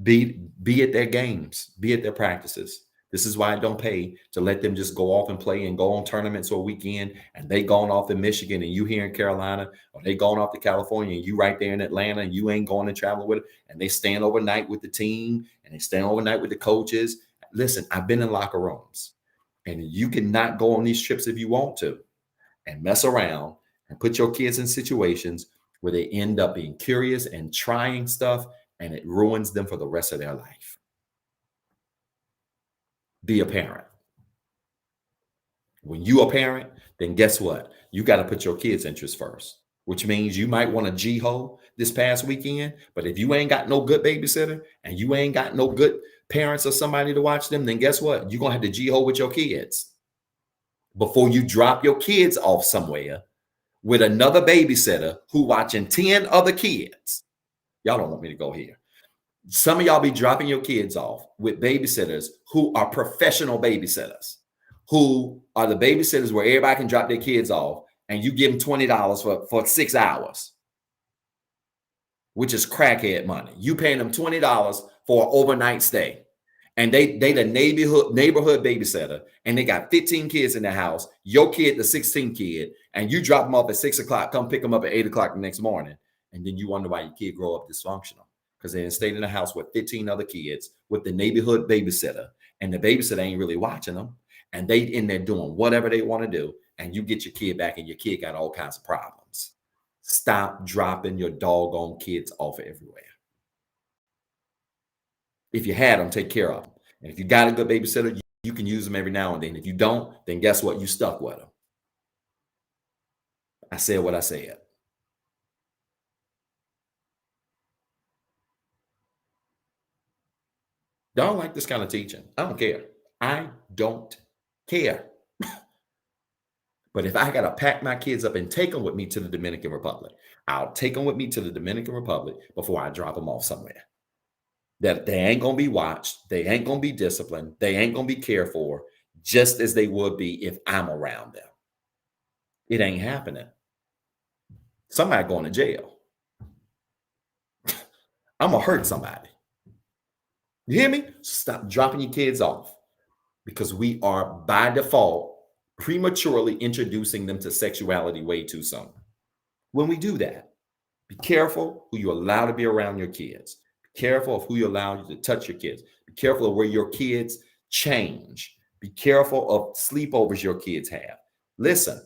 be at their games, be at their practices. This is why I don't pay to let them just go off and play and go on tournaments or weekend, and they gone off in Michigan and you here in Carolina, or they going off to California and you right there in Atlanta and you ain't going to travel with it, and they stand overnight with the team and they stand overnight with the coaches. Listen, I've been in locker rooms, and you cannot go on these trips if you want to and mess around and put your kids in situations where they end up being curious and trying stuff, and it ruins them for the rest of their life. Be a parent. When you a parent, then guess what? You got to put your kids' interests first, which means you might want a G-Ho this past weekend, but if you ain't got no good babysitter and you ain't got no good parents or somebody to watch them, then guess what? You're going to have to G-Ho with your kids before you drop your kids off somewhere with another babysitter who watching 10 other kids. Y'all don't want me to go here. Some of y'all be dropping your kids off with babysitters who are professional babysitters, who are the babysitters where everybody can drop their kids off, and you give them $20 for 6 hours, which is crackhead money. You paying them $20 for an overnight stay, and they the neighborhood babysitter, and they got 15 kids in the house. Your kid, the 16th kid, and you drop them off at 6 o'clock. Come pick them up at 8 o'clock the next morning, and then you wonder why your kid grow up dysfunctional. Because they stayed in the house with 15 other kids with the neighborhood babysitter, and the babysitter ain't really watching them, and they in there doing whatever they want to do, and you get your kid back, and your kid got all kinds of problems. Stop dropping your doggone kids off everywhere. If you had them, take care of them. And if you got a good babysitter, you can use them every now and then. If you don't, then guess what? You stuck with them. I said what I said. Don't like this kind of teaching. I don't care. I don't care. But if I got to pack my kids up and take them with me to the Dominican Republic, I'll take them with me to the Dominican Republic before I drop them off somewhere. That they ain't going to be watched. They ain't going to be disciplined. They ain't going to be cared for just as they would be if I'm around them. It ain't happening. Somebody going to jail. I'm going to hurt somebody. You hear me? Stop dropping your kids off, because we are by default prematurely introducing them to sexuality way too soon. When we do that, be careful who you allow to be around your kids. Be careful of who you allow to touch your kids. Be careful of where your kids change. Be careful of sleepovers your kids have. Listen,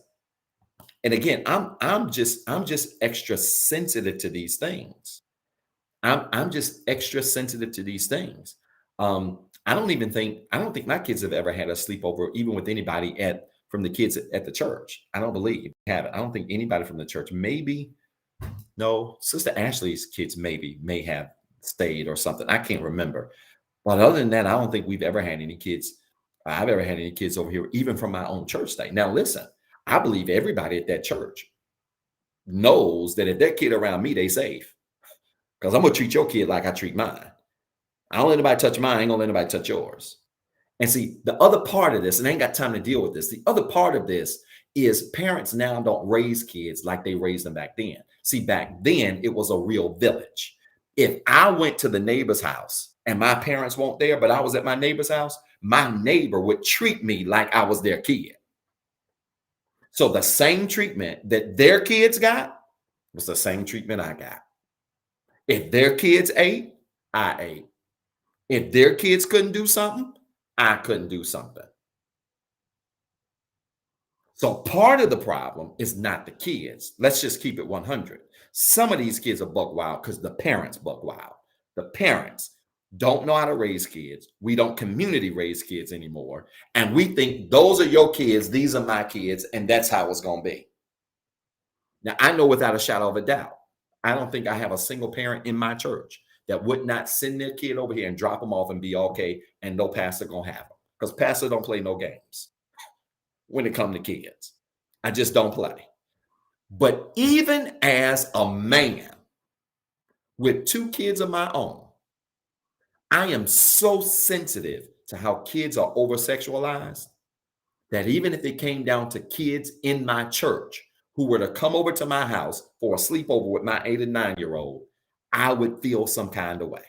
and again, I'm just extra sensitive to these things. I'm just extra sensitive to these things. I don't think my kids have ever had a sleepover, even with anybody from the kids at the church. I don't believe have it. I don't think anybody from the church. Maybe no, Sister Ashley's kids may have stayed or something. I can't remember. But other than that, I don't think we've ever had any kids. I've ever had any kids over here, even from my own church state. Now, listen, I believe everybody at that church knows that if their kid around me, they safe. Because I'm gonna treat your kid like I treat mine. I don't let anybody touch mine. I ain't gonna let anybody touch yours. And see, the other part of this, and I ain't got time to deal with this. The other part of this is parents now don't raise kids like they raised them back then. See, back then it was a real village. If I went to the neighbor's house and my parents weren't there, but I was at my neighbor's house, my neighbor would treat me like I was their kid. So the same treatment that their kids got was the same treatment I got. If their kids ate, I ate. If their kids couldn't do something, I couldn't do something. So part of the problem is not the kids. Let's just keep it 100. Some of these kids are buck wild because the parents buck wild. The parents don't know how to raise kids. We don't community raise kids anymore. And we think those are your kids, these are my kids, and that's how it's going to be. Now, I know without a shadow of a doubt, I don't think I have a single parent in my church that would not send their kid over here and drop them off and be okay, and no pastor going to have them. Because pastor don't play no games when it comes to kids. I just don't play. But even as a man with 2 kids of my own, I am so sensitive to how kids are over-sexualized that even if it came down to kids in my church who were to come over to my house for a sleepover with my 8 and 9-year-old, I would feel some kind of way.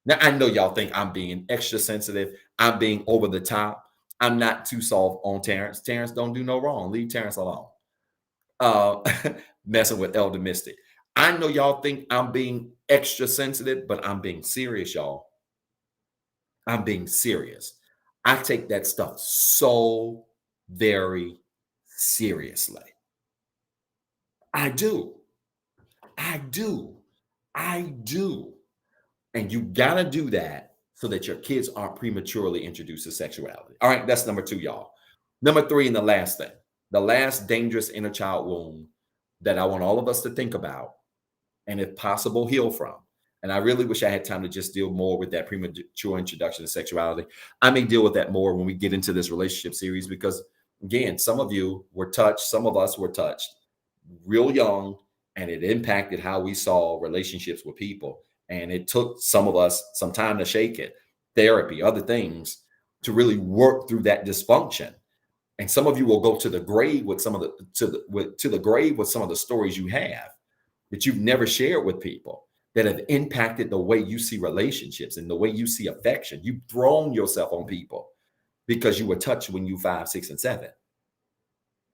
Now, I know y'all think I'm being extra sensitive. I'm being over the top. I'm not too soft on Terrence. Terrence don't do no wrong. Leave Terrence alone. Messing with Elder Mystic. I know y'all think I'm being extra sensitive, but I'm being serious, y'all. I'm being serious. I take that stuff so very seriously. I do. I do. I do. And you got to do that so that your kids aren't prematurely introduced to sexuality. All right, that's number 2, y'all. Number 3, and the last thing, the last dangerous inner child wound that I want all of us to think about and, if possible, heal from. And I really wish I had time to just deal more with that premature introduction to sexuality. I may deal with that more when we get into this relationship series because, again, some of you were touched, some of us were touched real young, and it impacted how we saw relationships with people. And it took some of us some time to shake it, therapy, other things to really work through that dysfunction. And some of you will go to the grave with some of the grave with some of the stories you have that you've never shared with people that have impacted the way you see relationships and the way you see affection. You've thrown yourself on people because you were touched when you 5, 6, and 7.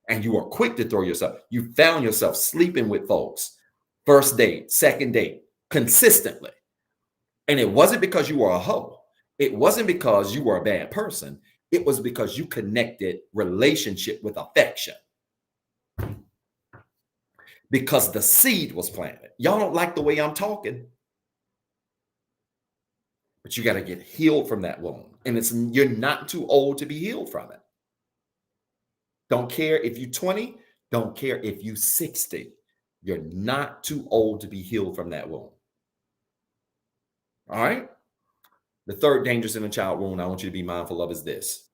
And you were quick to throw yourself. You found yourself sleeping with folks, first date, second date, consistently. And it wasn't because you were a hoe. It wasn't because you were a bad person. It was because you connected relationship with affection. Because the seed was planted. Y'all don't like the way I'm talking. But you got to get healed from that wound. And you're not too old to be healed from it. Don't care if you're 20. Don't care if you're 60. You're not too old to be healed from that wound. All right? The third dangerous inner child wound I want you to be mindful of is this.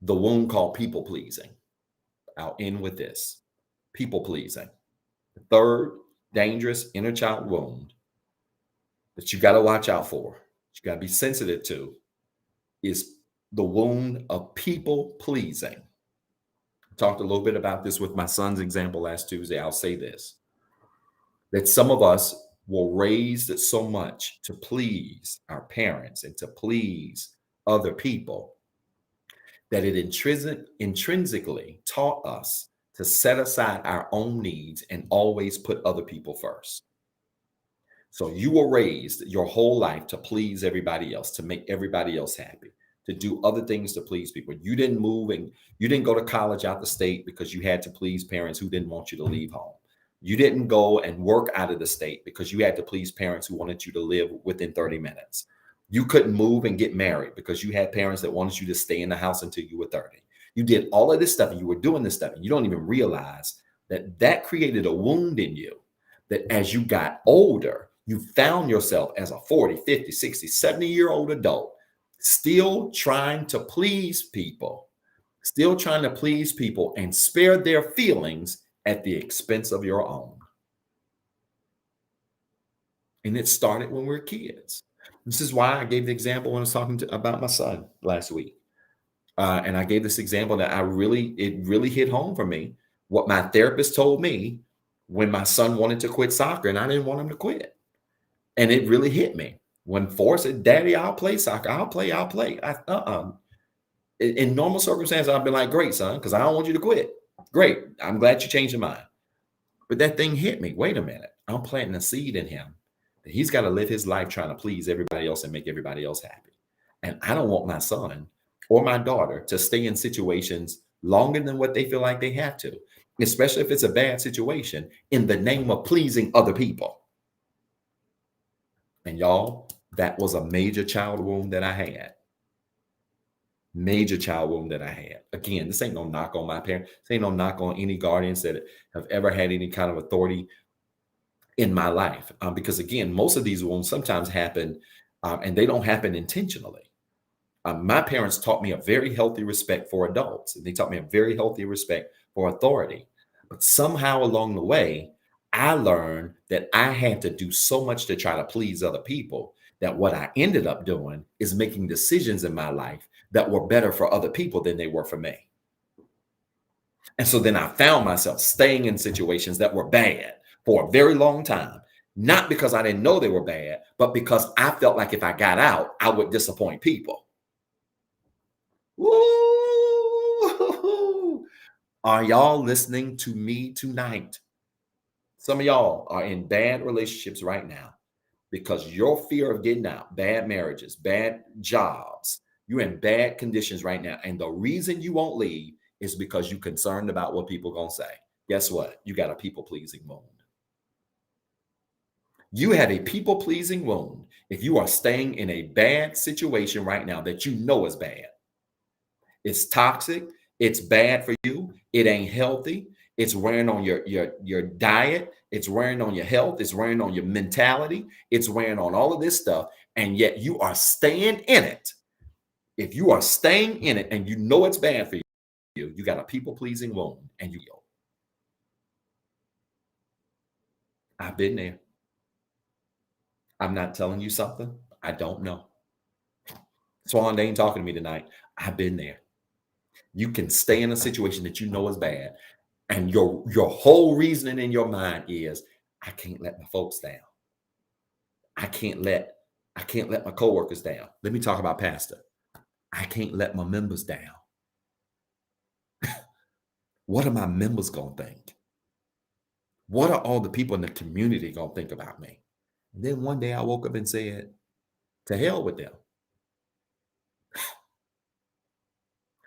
The wound called people pleasing. I'll end with this. People pleasing. The third dangerous inner child wound that you got to watch out for, you got to be sensitive to, is the wound of people pleasing. I talked a little bit about this with my son's example last Tuesday. I'll say this, that some of us were raised so much to please our parents and to please other people that it intrinsically taught us to set aside our own needs and always put other people first. So you were raised your whole life to please everybody else, to make everybody else happy, to do other things to please people. You didn't move and you didn't go to college out the state because you had to please parents who didn't want you to leave home. You didn't go and work out of the state because you had to please parents who wanted you to live within 30 minutes. You couldn't move and get married because you had parents that wanted you to stay in the house until you were 30. You did all of this stuff and you were doing this stuff and you don't even realize that that created a wound in you, that as you got older, you found yourself as a 40, 50, 60, 70-year-old adult, still trying to please people, and spare their feelings at the expense of your own. And it started when we were kids. This is why I gave the example when I was talking about my son last week. And I gave this example that it really hit home for me. What my therapist told me when my son wanted to quit soccer and I didn't want him to quit. And it really hit me when Forrest said, Daddy, I'll play soccer. I'll play. In normal circumstances, I've been like, great, son, because I don't want you to quit. Great. I'm glad you changed your mind. But that thing hit me. Wait a minute. I'm planting a seed in him that he's got to live his life trying to please everybody else and make everybody else happy. And I don't want my son or my daughter to stay in situations longer than what they feel like they have to, especially if it's a bad situation, in the name of pleasing other people. And y'all, that was a major child wound that I had. Major child wound that I had. Again, this ain't no knock on my parents. This ain't no knock on any guardians that have ever had any kind of authority in my life. Because again, most of these wounds sometimes happen and they don't happen intentionally. My parents taught me a very healthy respect for adults. And they taught me a very healthy respect for authority. But somehow along the way, I learned that I had to do so much to try to please other people that what I ended up doing is making decisions in my life that were better for other people than they were for me. And so then I found myself staying in situations that were bad for a very long time, not because I didn't know they were bad, but because I felt like if I got out, I would disappoint people. Woo! Are y'all listening to me tonight? Some of y'all are in bad relationships right now because your fear of getting out, bad marriages, bad jobs, you're in bad conditions right now. And the reason you won't leave is because you're concerned about what people are going to say. Guess what? You got a people-pleasing wound. You have a people-pleasing wound if you are staying in a bad situation right now that you know is bad. It's toxic. It's bad for you. It ain't healthy. It's wearing on your diet. It's wearing on your health. It's wearing on your mentality. It's wearing on all of this stuff. And yet you are staying in it. If you are staying in it and you know it's bad for you, you got a people-pleasing wound and you go. I've been there. I'm not telling you something I don't know. Swan, they ain't talking to me tonight. I've been there. You can stay in a situation that you know is bad. And your whole reasoning in your mind is, I can't let my folks down. I can't let my coworkers down. Let me talk about pastor. I can't let my members down. What are my members going to think? What are all the people in the community going to think about me? And then one day I woke up and said, to hell with them.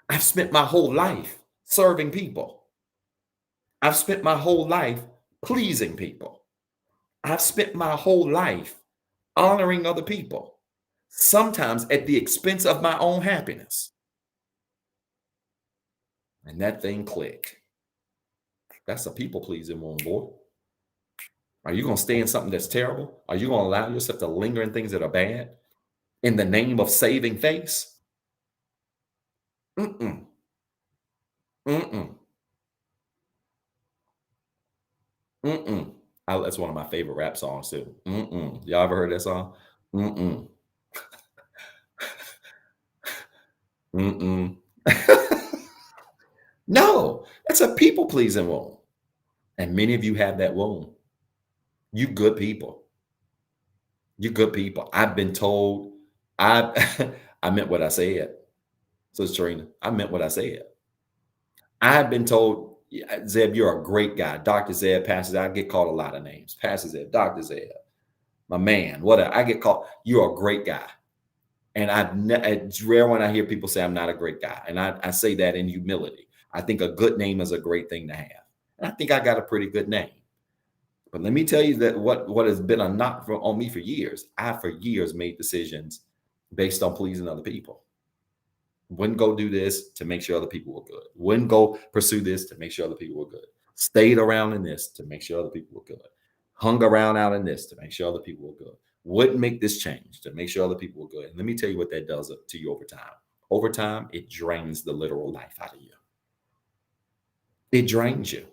I've spent my whole life serving people. I've spent my whole life pleasing people. I've spent my whole life honoring other people, sometimes at the expense of my own happiness. And that thing clicked. That's a people-pleasing one, boy. Are you going to stay in something that's terrible? Are you going to allow yourself to linger in things that are bad in the name of saving face? Mm-mm. Mm-mm. Mm-mm. That's one of my favorite rap songs too. Mm-mm. Y'all ever heard that song? Mm-mm. Mm-mm. No, it's a people-pleasing wound. And many of you have that wound. You good people. You good people. I've been told I I meant what I said. So Serena, I meant what I said. I've been told, Zeb, you're a great guy. Dr. Zeb, Pastor Zeb. I get called a lot of names. Pastor Zeb, Dr. Zeb, my man, whatever. I get called, you're a great guy. And it's rare when I hear people say I'm not a great guy. And I say that in humility. I think a good name is a great thing to have. And I think I got a pretty good name. But let me tell you that what has been a knock on me for years, I for years made decisions based on pleasing other people. Wouldn't go do this to make sure other people were good. Wouldn't go pursue this to make sure other people were good. Stayed around in this to make sure other people were good. Hung around out in this to make sure other people were good. Wouldn't make this change to make sure other people were good. And let me tell you what that does to you over time. Over time, it drains the literal life out of you. It drains you.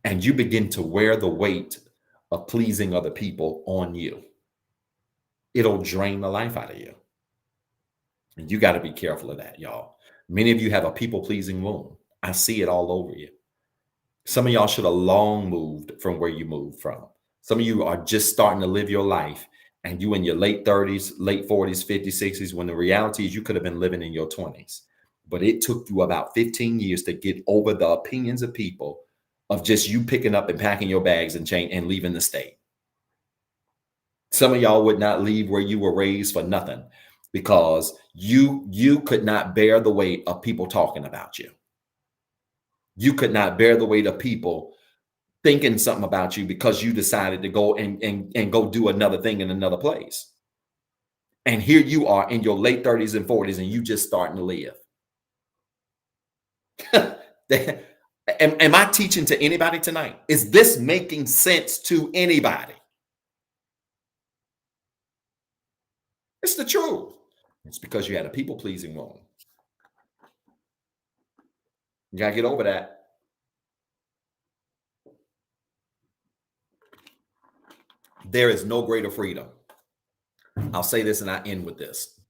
And you begin to wear the weight of pleasing other people on you. It'll drain the life out of you. And you got to be careful of that, y'all. Many of you have a people-pleasing wound. I see it all over you. Some of y'all should have long moved from where you moved from. Some of you are just starting to live your life, and you in your late 30s, late 40s, 50s, 60s, when the reality is you could have been living in your 20s. But it took you about 15 years to get over the opinions of people of just you picking up and packing your bags and leaving the state. Some of y'all would not leave where you were raised for nothing, because you could not bear the weight of people talking about you. You could not bear the weight of people thinking something about you because you decided to go and go do another thing in another place. And here you are in your late 30s and 40s, and you just starting to live. Am I teaching to anybody tonight? Is this making sense to anybody? It's the truth. It's because you had a people-pleasing wound. You got to get over that. There is no greater freedom. I'll say this and I end with this.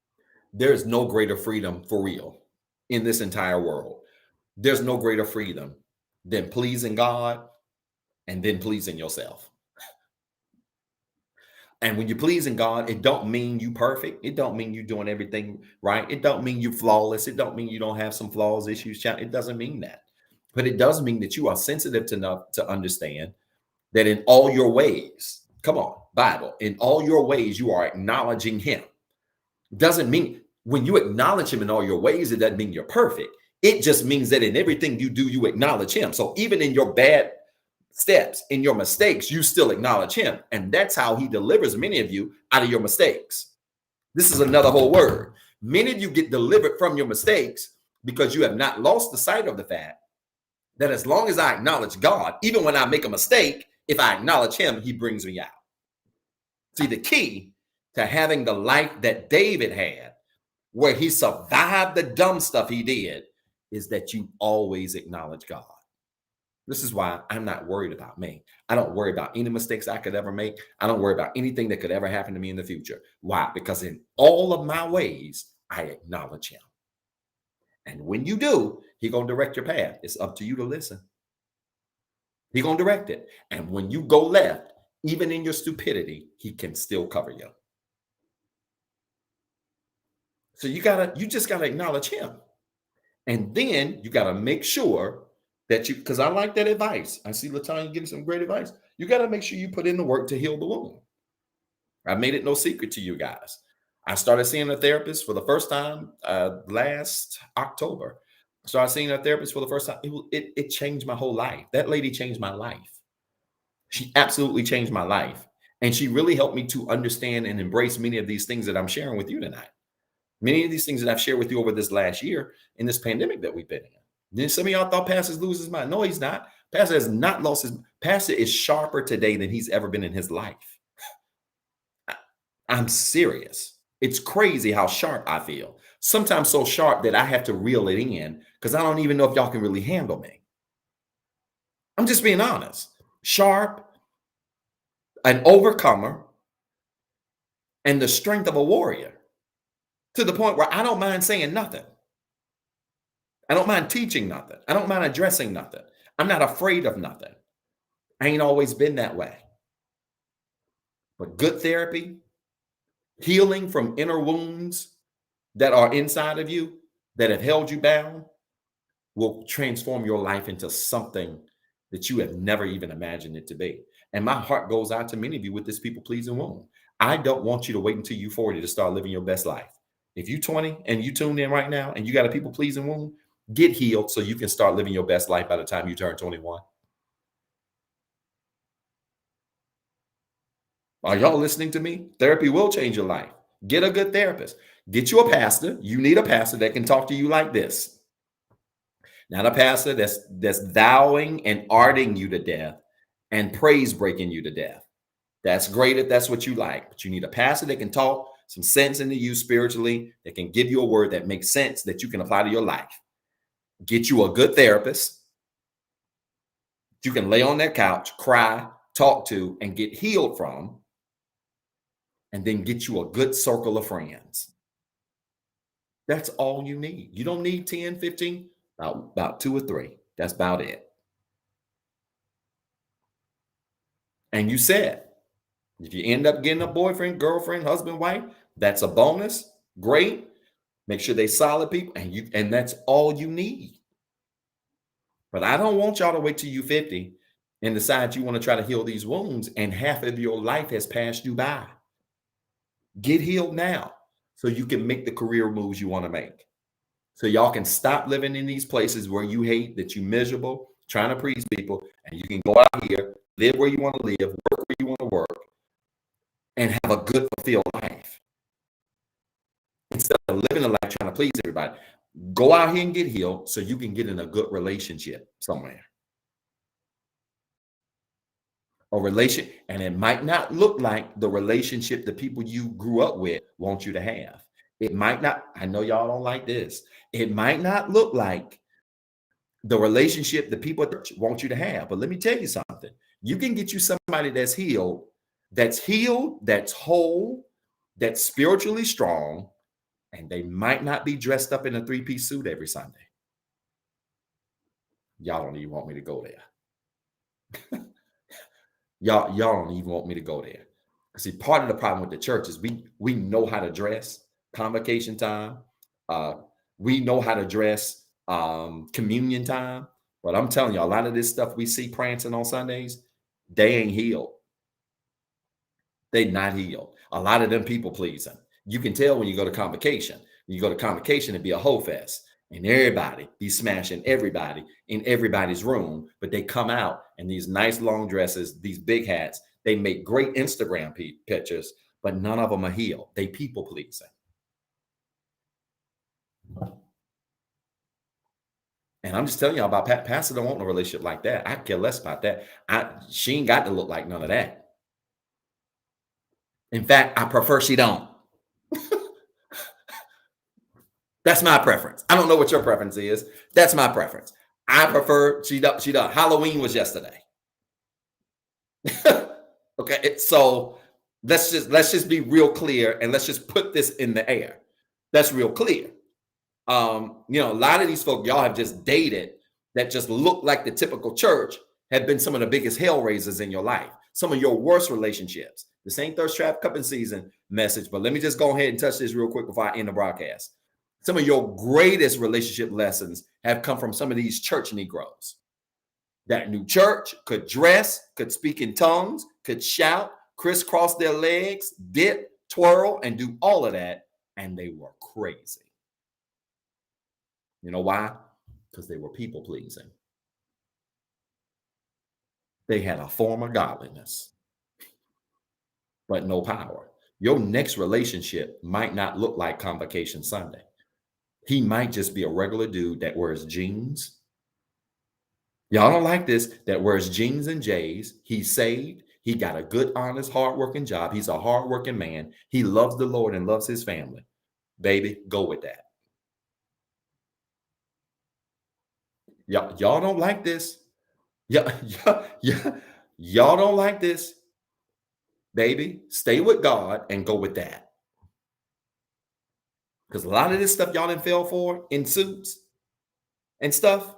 There is no greater freedom for real in this entire world. There's no greater freedom than pleasing God and then pleasing yourself. And when you're pleasing God, it don't mean you perfect. It don't mean you doing everything right. It don't mean you flawless. It don't mean you don't have some flaws, issues. It doesn't mean that. But it does mean that you are sensitive enough to understand that in all your ways, come on, Bible, in all your ways, you are acknowledging him. Doesn't mean when you acknowledge him in all your ways, it doesn't mean you're perfect. It just means that in everything you do, you acknowledge him. So even in your bad steps, in your mistakes, you still acknowledge him. And that's how he delivers many of you out of your mistakes. This is another whole word. Many of you get delivered from your mistakes because you have not lost the sight of the fact that as long as I acknowledge God, even when I make a mistake, if I acknowledge him, he brings me out. See, the key to having the life that David had, where he survived the dumb stuff he did, is that you always acknowledge God. This is why I'm not worried about me. I don't worry about any mistakes I could ever make. I don't worry about anything that could ever happen to me in the future. Why? Because in all of my ways, I acknowledge him. And when you do, he's going to direct your path. It's up to you to listen. He's going to direct it. And when you go left, even in your stupidity, he can still cover you. So you just gotta acknowledge him. And then you gotta make sure that because I like that advice. I see LaTanya getting some great advice. You gotta make sure you put in the work to heal the wound. I made it no secret to you guys. I started seeing a therapist for the first time last October. I started seeing a therapist for the first time. It changed my whole life. That lady changed my life. She absolutely changed my life. And she really helped me to understand and embrace many of these things that I'm sharing with you tonight. Many of these things that I've shared with you over this last year in this pandemic that we've been in. Then some of y'all thought Pastor's losing his mind. No, he's not. Pastor has not lost his. Pastor is sharper today than he's ever been in his life. I'm serious. It's crazy how sharp I feel. Sometimes so sharp that I have to reel it in because I don't even know if y'all can really handle me. I'm just being honest. Sharp, an overcomer, and the strength of a warrior, to the point where I don't mind saying nothing. I don't mind teaching nothing. I don't mind addressing nothing. I'm not afraid of nothing. I ain't always been that way. But good therapy, healing from inner wounds that are inside of you that have held you bound, will transform your life into something that you have never even imagined it to be. And my heart goes out to many of you with this people-pleasing wound. I don't want you to wait until you're 40 to start living your best life. If you're 20 and you tuned in right now and you got a people-pleasing wound, get healed so you can start living your best life by the time you turn 21. Are y'all listening to me? Therapy will change your life. Get a good therapist. Get you a pastor. You need a pastor that can talk to you like this. Not a pastor that's thouing and arting you to death and praise breaking you to death. That's great if that's what you like, but you need a pastor that can talk some sense into you spiritually, that can give you a word that makes sense that you can apply to your life. Get you a good therapist you can lay on that couch, cry, talk to, and get healed from, and then get you a good circle of friends. That's all you need. You don't need 10, 15, about two or three. That's about it. And you said, if you end up getting a boyfriend, girlfriend, husband, wife, that's a bonus. Great. Make sure they solid people, and that's all you need. But I don't want y'all to wait till you 50 and decide you want to try to heal these wounds, and half of your life has passed you by. Get healed now so you can make the career moves you want to make. So y'all can stop living in these places where you hate, that you miserable, trying to please people, and you can go out here, live where you want to live, work where you want to work, and have a good, fulfilled life. Instead of living a life trying to please everybody, go out here and get healed so you can get in a good relationship somewhere. A relation, and it might not look like the relationship the people you grew up with want you to have. It might not, I know y'all don't like this. It might not look like the relationship the people want you to have. But let me tell you something. You can get you somebody that's healed, that's whole, that's spiritually strong, and they might not be dressed up in a three-piece suit every Sunday. Y'all don't even want me to go there. Y'all don't even want me to go there. See, part of the problem with the church is we know how to dress convocation time. We know how to dress communion time. But I'm telling you, a lot of this stuff we see prancing on Sundays, they ain't healed. They not healed. A lot of them people pleasing. You can tell when you go to convocation. When you go to convocation, it'd be a whole fest. And everybody be smashing everybody in everybody's room, but they come out in these nice long dresses, these big hats. They make great Instagram pictures, but none of them are healed. They people pleasing. And I'm just telling y'all about Pastor don't want no relationship like that. I care less about that. She ain't got to look like none of that. In fact, I prefer she don't. That's my preference. I don't know what your preference is. That's my preference. I prefer she does. Halloween was yesterday. Okay, so let's just be real clear, and let's just put this in the air. That's real clear. A lot of these folk y'all have just dated that just look like the typical church have been some of the biggest hell raisers in your life. Some of your worst relationships. This ain't thirst trap cupping season message, but let me just go ahead and touch this real quick before I end the broadcast. Some of your greatest relationship lessons have come from some of these church Negroes. That new church could dress, could speak in tongues, could shout, crisscross their legs, dip, twirl, and do all of that. And they were crazy. You know why? Because they were people pleasing. They had a form of godliness, but no power. Your next relationship might not look like Convocation Sunday. He might just be a regular dude that wears jeans. Y'all don't like this, that wears jeans and J's. He's saved. He got a good, honest, hardworking job. He's a hardworking man. He loves the Lord and loves his family. Baby, go with that. Y'all don't like this. Y'all don't like this. Baby, stay with God and go with that. Because a lot of this stuff y'all done fell for in suits and stuff,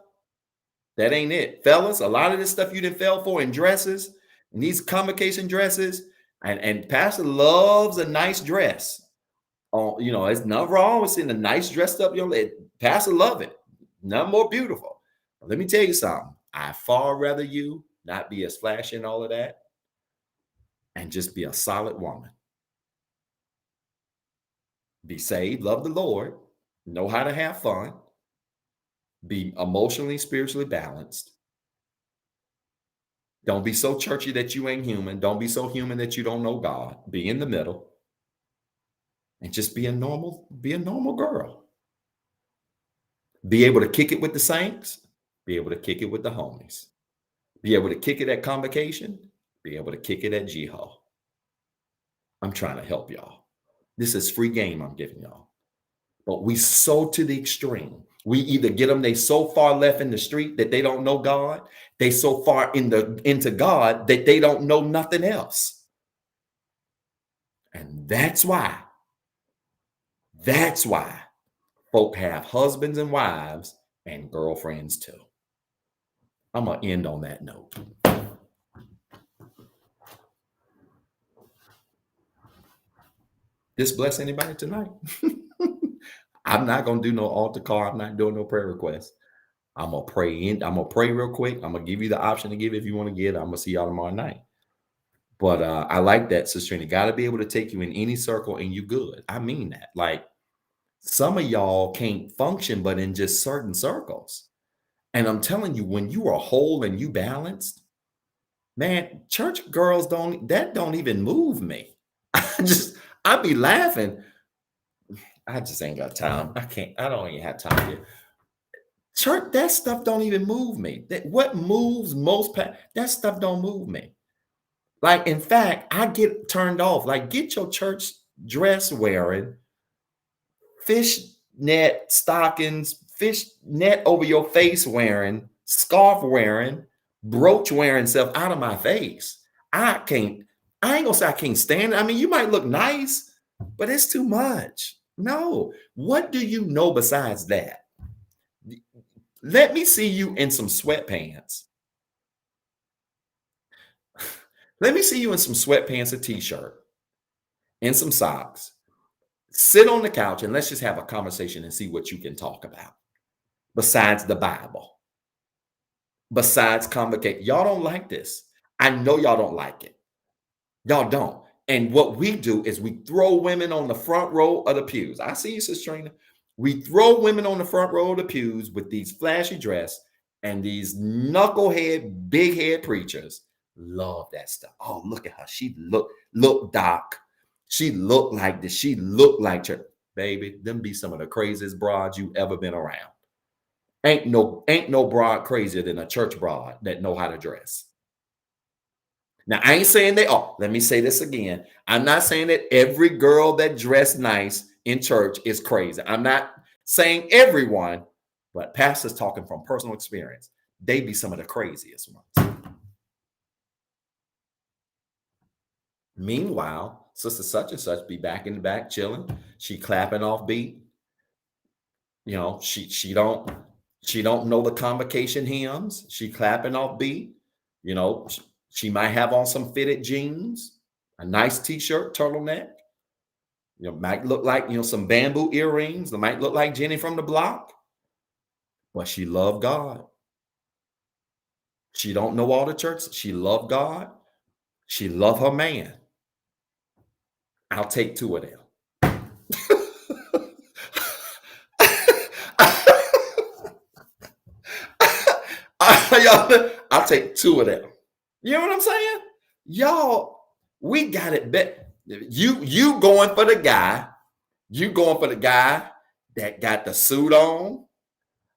that ain't it. Fellas, a lot of this stuff you done fell for in dresses, and these convocation dresses, and Pastor loves a nice dress. Oh, it's nothing wrong with seeing a nice dressed up young lady. Pastor love it. Nothing more beautiful. But let me tell you something. I far rather you not be as flashy and all of that, and just be a solid woman. Be saved, love the Lord, know how to have fun, be emotionally, spiritually balanced. Don't be so churchy that you ain't human. Don't be so human that you don't know God. Be in the middle. and just be a normal girl. Be able to kick it with the saints, be able to kick it with the homies, be able to kick it at convocation, be able to kick it at Jiho. I'm trying to help y'all. This is free game I'm giving y'all. But we so to the extreme. We either get them they so far left in the street that they don't know God, they so far into God that they don't know nothing else. And that's why folk have husbands and wives and girlfriends too. I'm gonna end on that note. This bless anybody tonight? I'm not gonna do no altar call. I'm not doing no prayer requests. I'm gonna pray I'm gonna pray real quick. I'm gonna give you the option to give if you want to give. I'm gonna see y'all tomorrow night. But I like that, Sister Trina. Got to be able to take you in any circle and you good. I mean that. Like some of y'all can't function but in just certain circles. And I'm telling you, when you are whole and you balanced, man, church girls don't even move me. I be laughing. I just ain't got time. I don't even have time here. Church, that stuff don't even move me. What moves that stuff don't move me. Like, in fact, I get turned off. Like, get your church dress wearing, fishnet stockings, fishnet over your face wearing, scarf wearing, brooch wearing stuff out of my face. I ain't gonna say I can't stand it. I mean, you might look nice, but it's too much. No. What do you know besides that? Let me see you in some sweatpants. Let me see you in some sweatpants, a t-shirt, and some socks. Sit on the couch and let's just have a conversation and see what you can talk about. Besides the Bible. Besides convocation. Y'all don't like this. I know y'all don't like it. Y'all don't. And what we do is we throw women on the front row of the pews. I see you, Sister Trina. We throw women on the front row of the pews with these flashy dress and these knucklehead, big head preachers. Love that stuff. Oh, look at her. She look Doc. She looked like this. She looked like church. Baby, them be some of the craziest broads you ever been around. Ain't no broad crazier than a church broad that know how to dress. Now, I ain't saying let me say this again. I'm not saying that every girl that dressed nice in church is crazy. I'm not saying everyone, but pastors talking from personal experience. They be some of the craziest ones. Meanwhile, sister such and such be back in the back chilling. She clapping off beat. You know, she don't know the convocation hymns. She clapping off beat. You know, she might have on some fitted jeans, a nice t-shirt, turtleneck. You know, might look like, some bamboo earrings. It might look like Jenny from the block. But she loved God. She don't know all the churches. She loved God. She loved her man. I'll take two of them. I'll take two of them. You know what I'm saying? Y'all, we got it bet. You going for the guy. You going for the guy that got the suit on.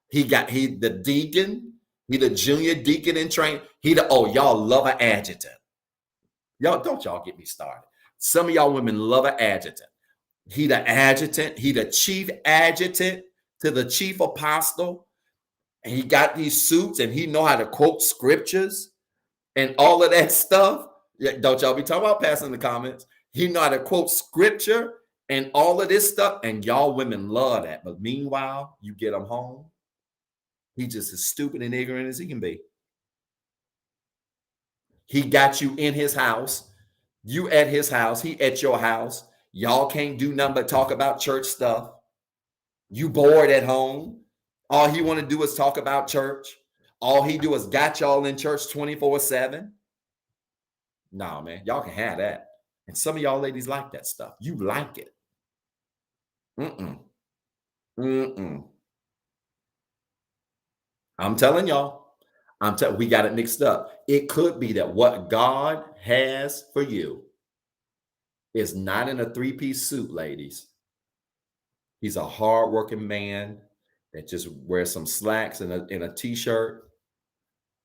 He the deacon. He the junior deacon in training. Y'all love an adjutant. Y'all get me started. Some of y'all women love an adjutant. He the adjutant. He the chief adjutant to the chief apostle. And he got these suits and he know how to quote scriptures and all of that stuff. Don't y'all be talking about passing in the comments. He know how to quote scripture and all of this stuff. And y'all women love that. But meanwhile, you get him home. He just as stupid and ignorant as he can be. He got you in his house. You at his house. He at your house. Y'all can't do nothing but talk about church stuff. You bored at home. All he want to do is talk about church. All he do is got y'all in church 24/7. No, man. Y'all can have that. And some of y'all ladies like that stuff. You like it. I'm telling y'all. We got it mixed up. It could be that what God has for you is not in a three-piece suit, ladies. He's a hardworking man that just wears some slacks and a t-shirt.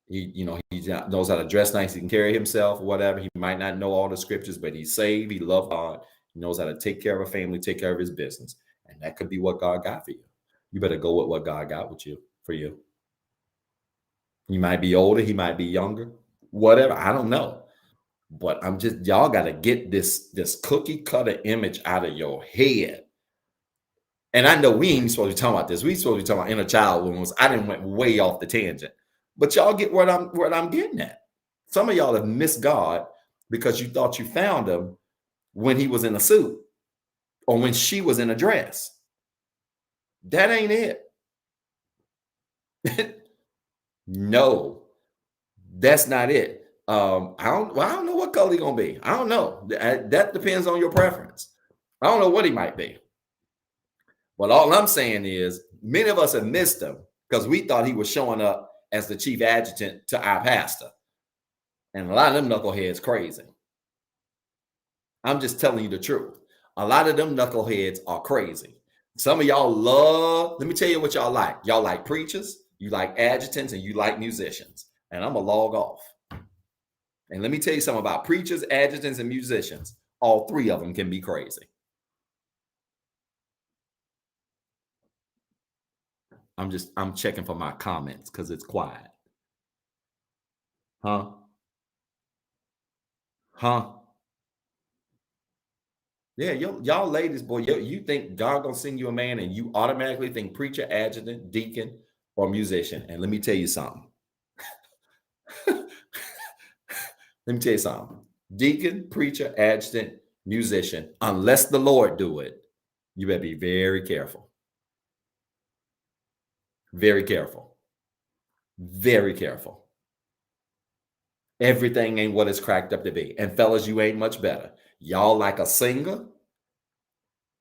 Knows how to dress nice. He can carry himself, whatever. He might not know all the scriptures, but he's saved. He loves God. He knows how to take care of a family, take care of his business, and that could be what God got for you. You better go with what God got with you for you. He might be older. He might be younger. Whatever. I don't know. But I'm just y'all got to get this cookie cutter image out of your head. And I know we ain't supposed to be talking about this. We supposed to be talking about inner child wounds. I didn't went way off the tangent. But y'all get what I'm getting at. Some of y'all have missed God because you thought you found him when he was in a suit or when she was in a dress. That ain't it. No, that's not it. I don't know what color he's gonna be. I don't know. That depends on your preference. I don't know what he might be. But all I'm saying is many of us have missed him because we thought he was showing up as the chief adjutant to our pastor. And a lot of them knuckleheads crazy. I'm just telling you the truth. A lot of them knuckleheads are crazy. Some of y'all let me tell you what y'all like. Y'all like preachers, you like adjutants, and you like musicians. And I'm going to log off. And let me tell you something about preachers, adjutants, and musicians. All three of them can be crazy. I'm checking for my comments because it's quiet. Huh? Huh? Yeah, y'all ladies, boy, you think God gonna send you a man and you automatically think preacher, adjutant, deacon, or musician. And let me tell you something. Let me tell you something. Deacon, preacher, adjutant, musician, unless the Lord do it, you better be very careful. Very careful. Very careful. Everything ain't what it's cracked up to be. And fellas, you ain't much better. Y'all like a singer.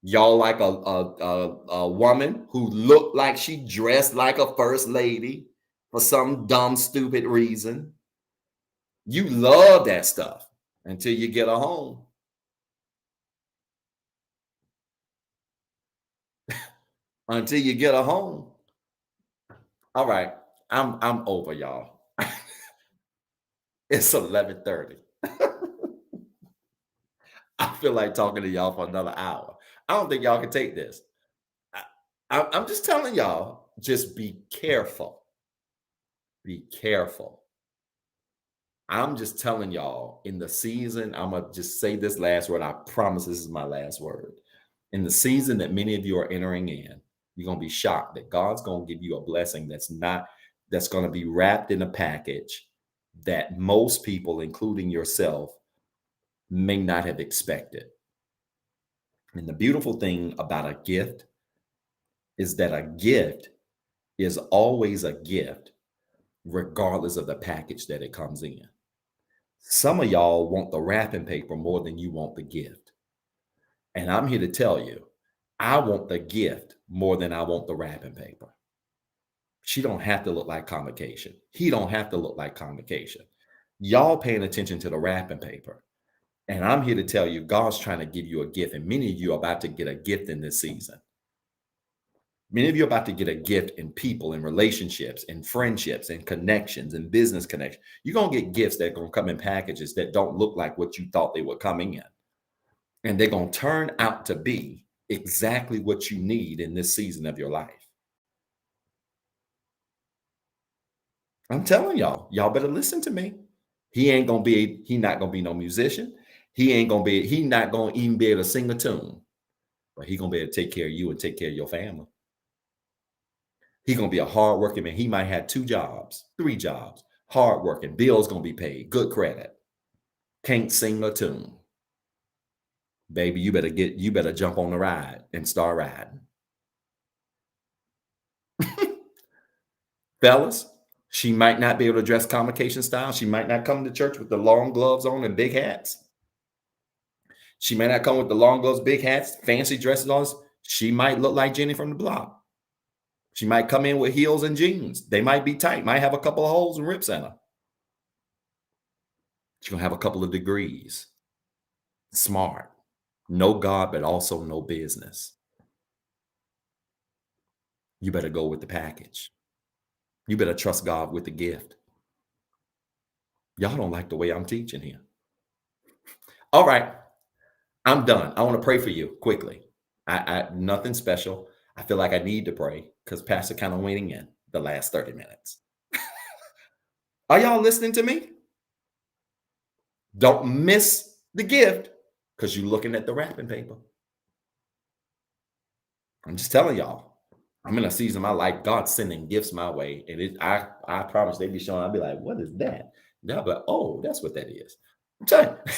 Y'all like a woman who looked like she dressed like a first lady for some dumb, stupid reason. You love that stuff until you get a home. Until you get a home. All right. I'm over, y'all. It's 11:30. I feel like talking to y'all for another hour. I don't think y'all can take this. I'm just telling y'all, just be careful. Be careful. I'm just telling y'all in the season, I'm going to just say this last word. I promise this is my last word. In the season that many of you are entering in, you're going to be shocked that God's going to give you a blessing that's going to be wrapped in a package that most people, including yourself, may not have expected. And the beautiful thing about a gift is that a gift is always a gift, regardless of the package that it comes in. Some of y'all want the wrapping paper more than you want the gift. And I'm here to tell you, I want the gift more than I want the wrapping paper. She don't have to look like convocation. He don't have to look like convocation. Y'all paying attention to the wrapping paper. And I'm here to tell you, God's trying to give you a gift. And many of you are about to get a gift in this season. Many of you are about to get a gift in people, in relationships, in friendships, in connections, in business connections. You're going to get gifts that are going to come in packages that don't look like what you thought they were coming in. And they're going to turn out to be exactly what you need in this season of your life. I'm telling y'all better listen to me. He not going to be no musician. He not going to even be able to sing a tune, but he going to be able to take care of you and take care of your family. He's going to be a hardworking man. He might have 2 jobs, 3 jobs, hardworking, bills going to be paid, good credit, can't sing a tune. Baby, you better jump on the ride and start riding. Fellas, she might not be able to dress convocation style. She might not come to church with the long gloves on and big hats. She may not come with the long gloves, big hats, fancy dresses on. She might look like Jenny from the block. She might come in with heels and jeans. They might be tight, might have a couple of holes and rips in her. She's going to have a couple of degrees. Smart. Know God, but also know business. You better go with the package. You better trust God with the gift. Y'all don't like the way I'm teaching here. All right, I'm done. I want to pray for you quickly. I nothing special. I feel like I need to pray because Pastor kind of waiting in the last 30 minutes. Are y'all listening to me? Don't miss the gift because you're looking at the wrapping paper. I'm just telling y'all. I'm in a season of my life, God's sending gifts my way. And I promise they be showing, I'll be like, what is that? They'll be like, oh, that's what that is. I'm telling you,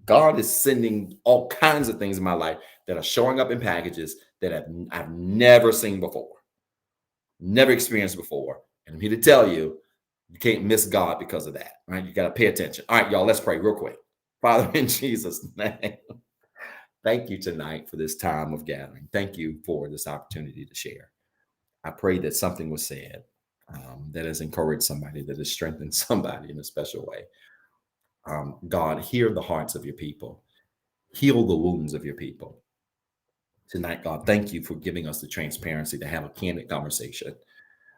God is sending all kinds of things in my life that are showing up in packages that I've never seen before, never experienced before. And I'm here to tell you, you can't miss God because of that, right? You got to pay attention. All right, y'all, let's pray real quick. Father, in Jesus' name, thank you tonight for this time of gathering. Thank you for this opportunity to share. I pray that something was said that has encouraged somebody, that has strengthened somebody in a special way. God, hear the hearts of your people. Heal the wounds of your people. Tonight, God, thank you for giving us the transparency to have a candid conversation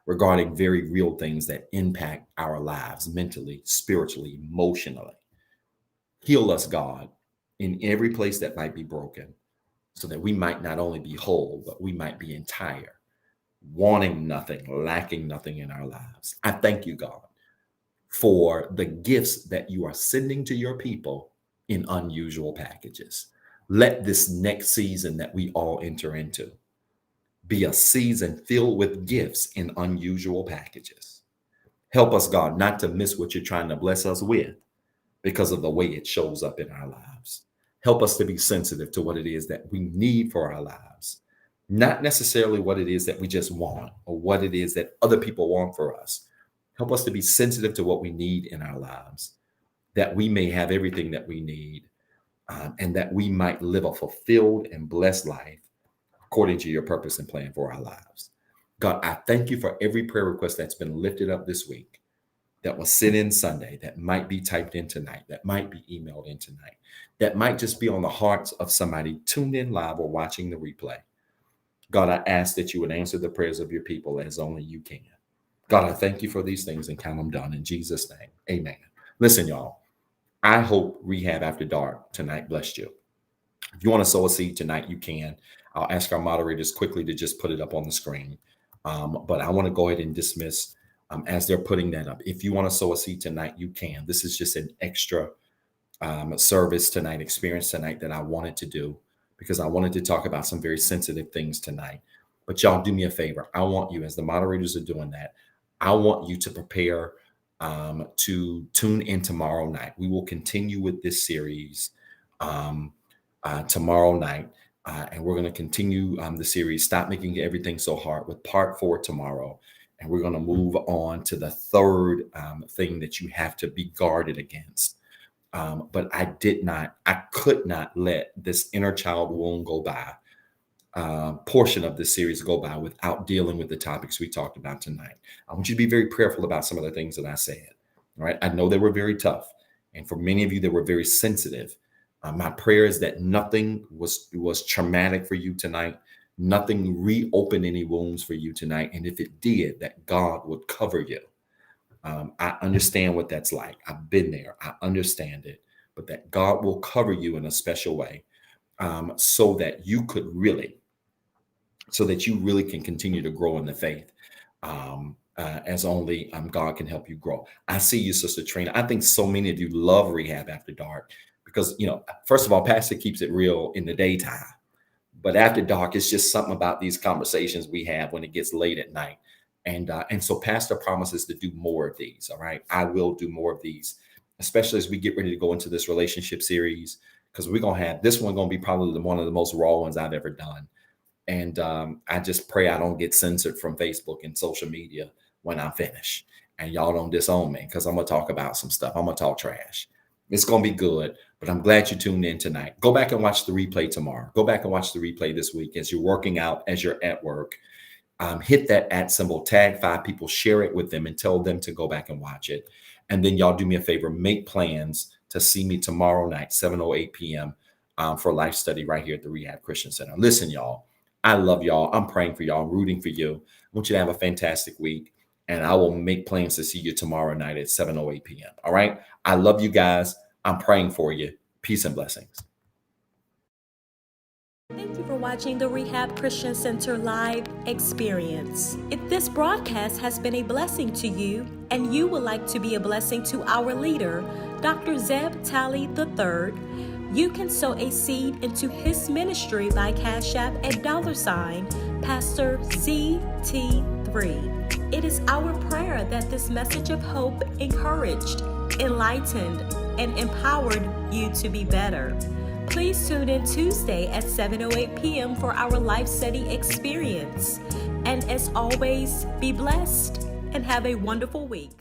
regarding very real things that impact our lives mentally, spiritually, emotionally. Heal us, God, in every place that might be broken so that we might not only be whole, but we might be entire, wanting nothing, lacking nothing in our lives. I thank you, God, for the gifts that you are sending to your people in unusual packages. Let this next season that we all enter into be a season filled with gifts in unusual packages. Help us, God, not to miss what you're trying to bless us with because of the way it shows up in our lives. Help us to be sensitive to what it is that we need for our lives, not necessarily what it is that we just want or what it is that other people want for us. Help us to be sensitive to what we need in our lives, that we may have everything that we need, and that we might live a fulfilled and blessed life according to your purpose and plan for our lives. God, I thank you for every prayer request that's been lifted up this week, that was sent in Sunday, that might be typed in tonight, that might be emailed in tonight, that might just be on the hearts of somebody tuned in live or watching the replay. God, I ask that you would answer the prayers of your people as only you can. God, I thank you for these things and count them done in Jesus' name. Amen. Listen, y'all, I hope Rehab After Dark tonight blessed you. If you want to sow a seed tonight, you can. I'll ask our moderators quickly to just put it up on the screen. But I want to go ahead and dismiss as they're putting that up. If you want to sow a seed tonight, you can. This is just an extra service tonight, experience tonight that I wanted to do because I wanted to talk about some very sensitive things tonight. But y'all do me a favor. I want you, as the moderators are doing that, I want you to prepare to tune in tomorrow night. We will continue with this series tomorrow night. And we're going to continue the series, Stop Making Everything So Hard, with part 4 tomorrow. And we're going to move on to the third thing that you have to be guarded against. But I could not let this inner child wound go by, portion of this series go by without dealing with the topics we talked about tonight. I want you to be very prayerful about some of the things that I said. All right. I know they were very tough. And for many of you, they were very sensitive. My prayer is that nothing was traumatic for you tonight. Nothing reopened any wounds for you tonight. And if it did, that God would cover you. I understand what that's like. I've been there. I understand it. But that God will cover you in a special way so that you really can continue to grow in the faith as only God can help you grow. I see you, Sister Trina. I think so many of you love Rehab After Dark because, first of all, Pastor keeps it real in the daytime. But after dark, it's just something about these conversations we have when it gets late at night. And so Pastor promises to do more of these. All right. I will do more of these, especially as we get ready to go into this relationship series, because we're going to have this one going to be probably one of the most raw ones I've ever done. And I just pray I don't get censored from Facebook and social media when I finish. And y'all don't disown me because I'm going to talk about some stuff. I'm going to talk trash. It's going to be good, but I'm glad you tuned in tonight. Go back and watch the replay tomorrow. Go back and watch the replay this week as you're working out, as you're at work. Hit that @ symbol, tag 5 people, share it with them and tell them to go back and watch it. And then y'all do me a favor, make plans to see me tomorrow night, 7:08 p.m. For life study right here at the Rehab Christian Center. Listen, y'all, I love y'all. I'm praying for y'all. I'm rooting for you. I want you to have a fantastic week. And I will make plans to see you tomorrow night at 7:08 p.m. All right. I love you guys. I'm praying for you. Peace and blessings. Thank you for watching the Rehab Christian Center live experience. If this broadcast has been a blessing to you and you would like to be a blessing to our leader, Dr. Zeb Talley III, you can sow a seed into his ministry by CashAPP at $Pastor ZT3. It is our prayer that this message of hope encouraged, enlightened, and empowered you to be better. Please tune in Tuesday at 7:08 p.m. for our life study experience. And as always, be blessed and have a wonderful week.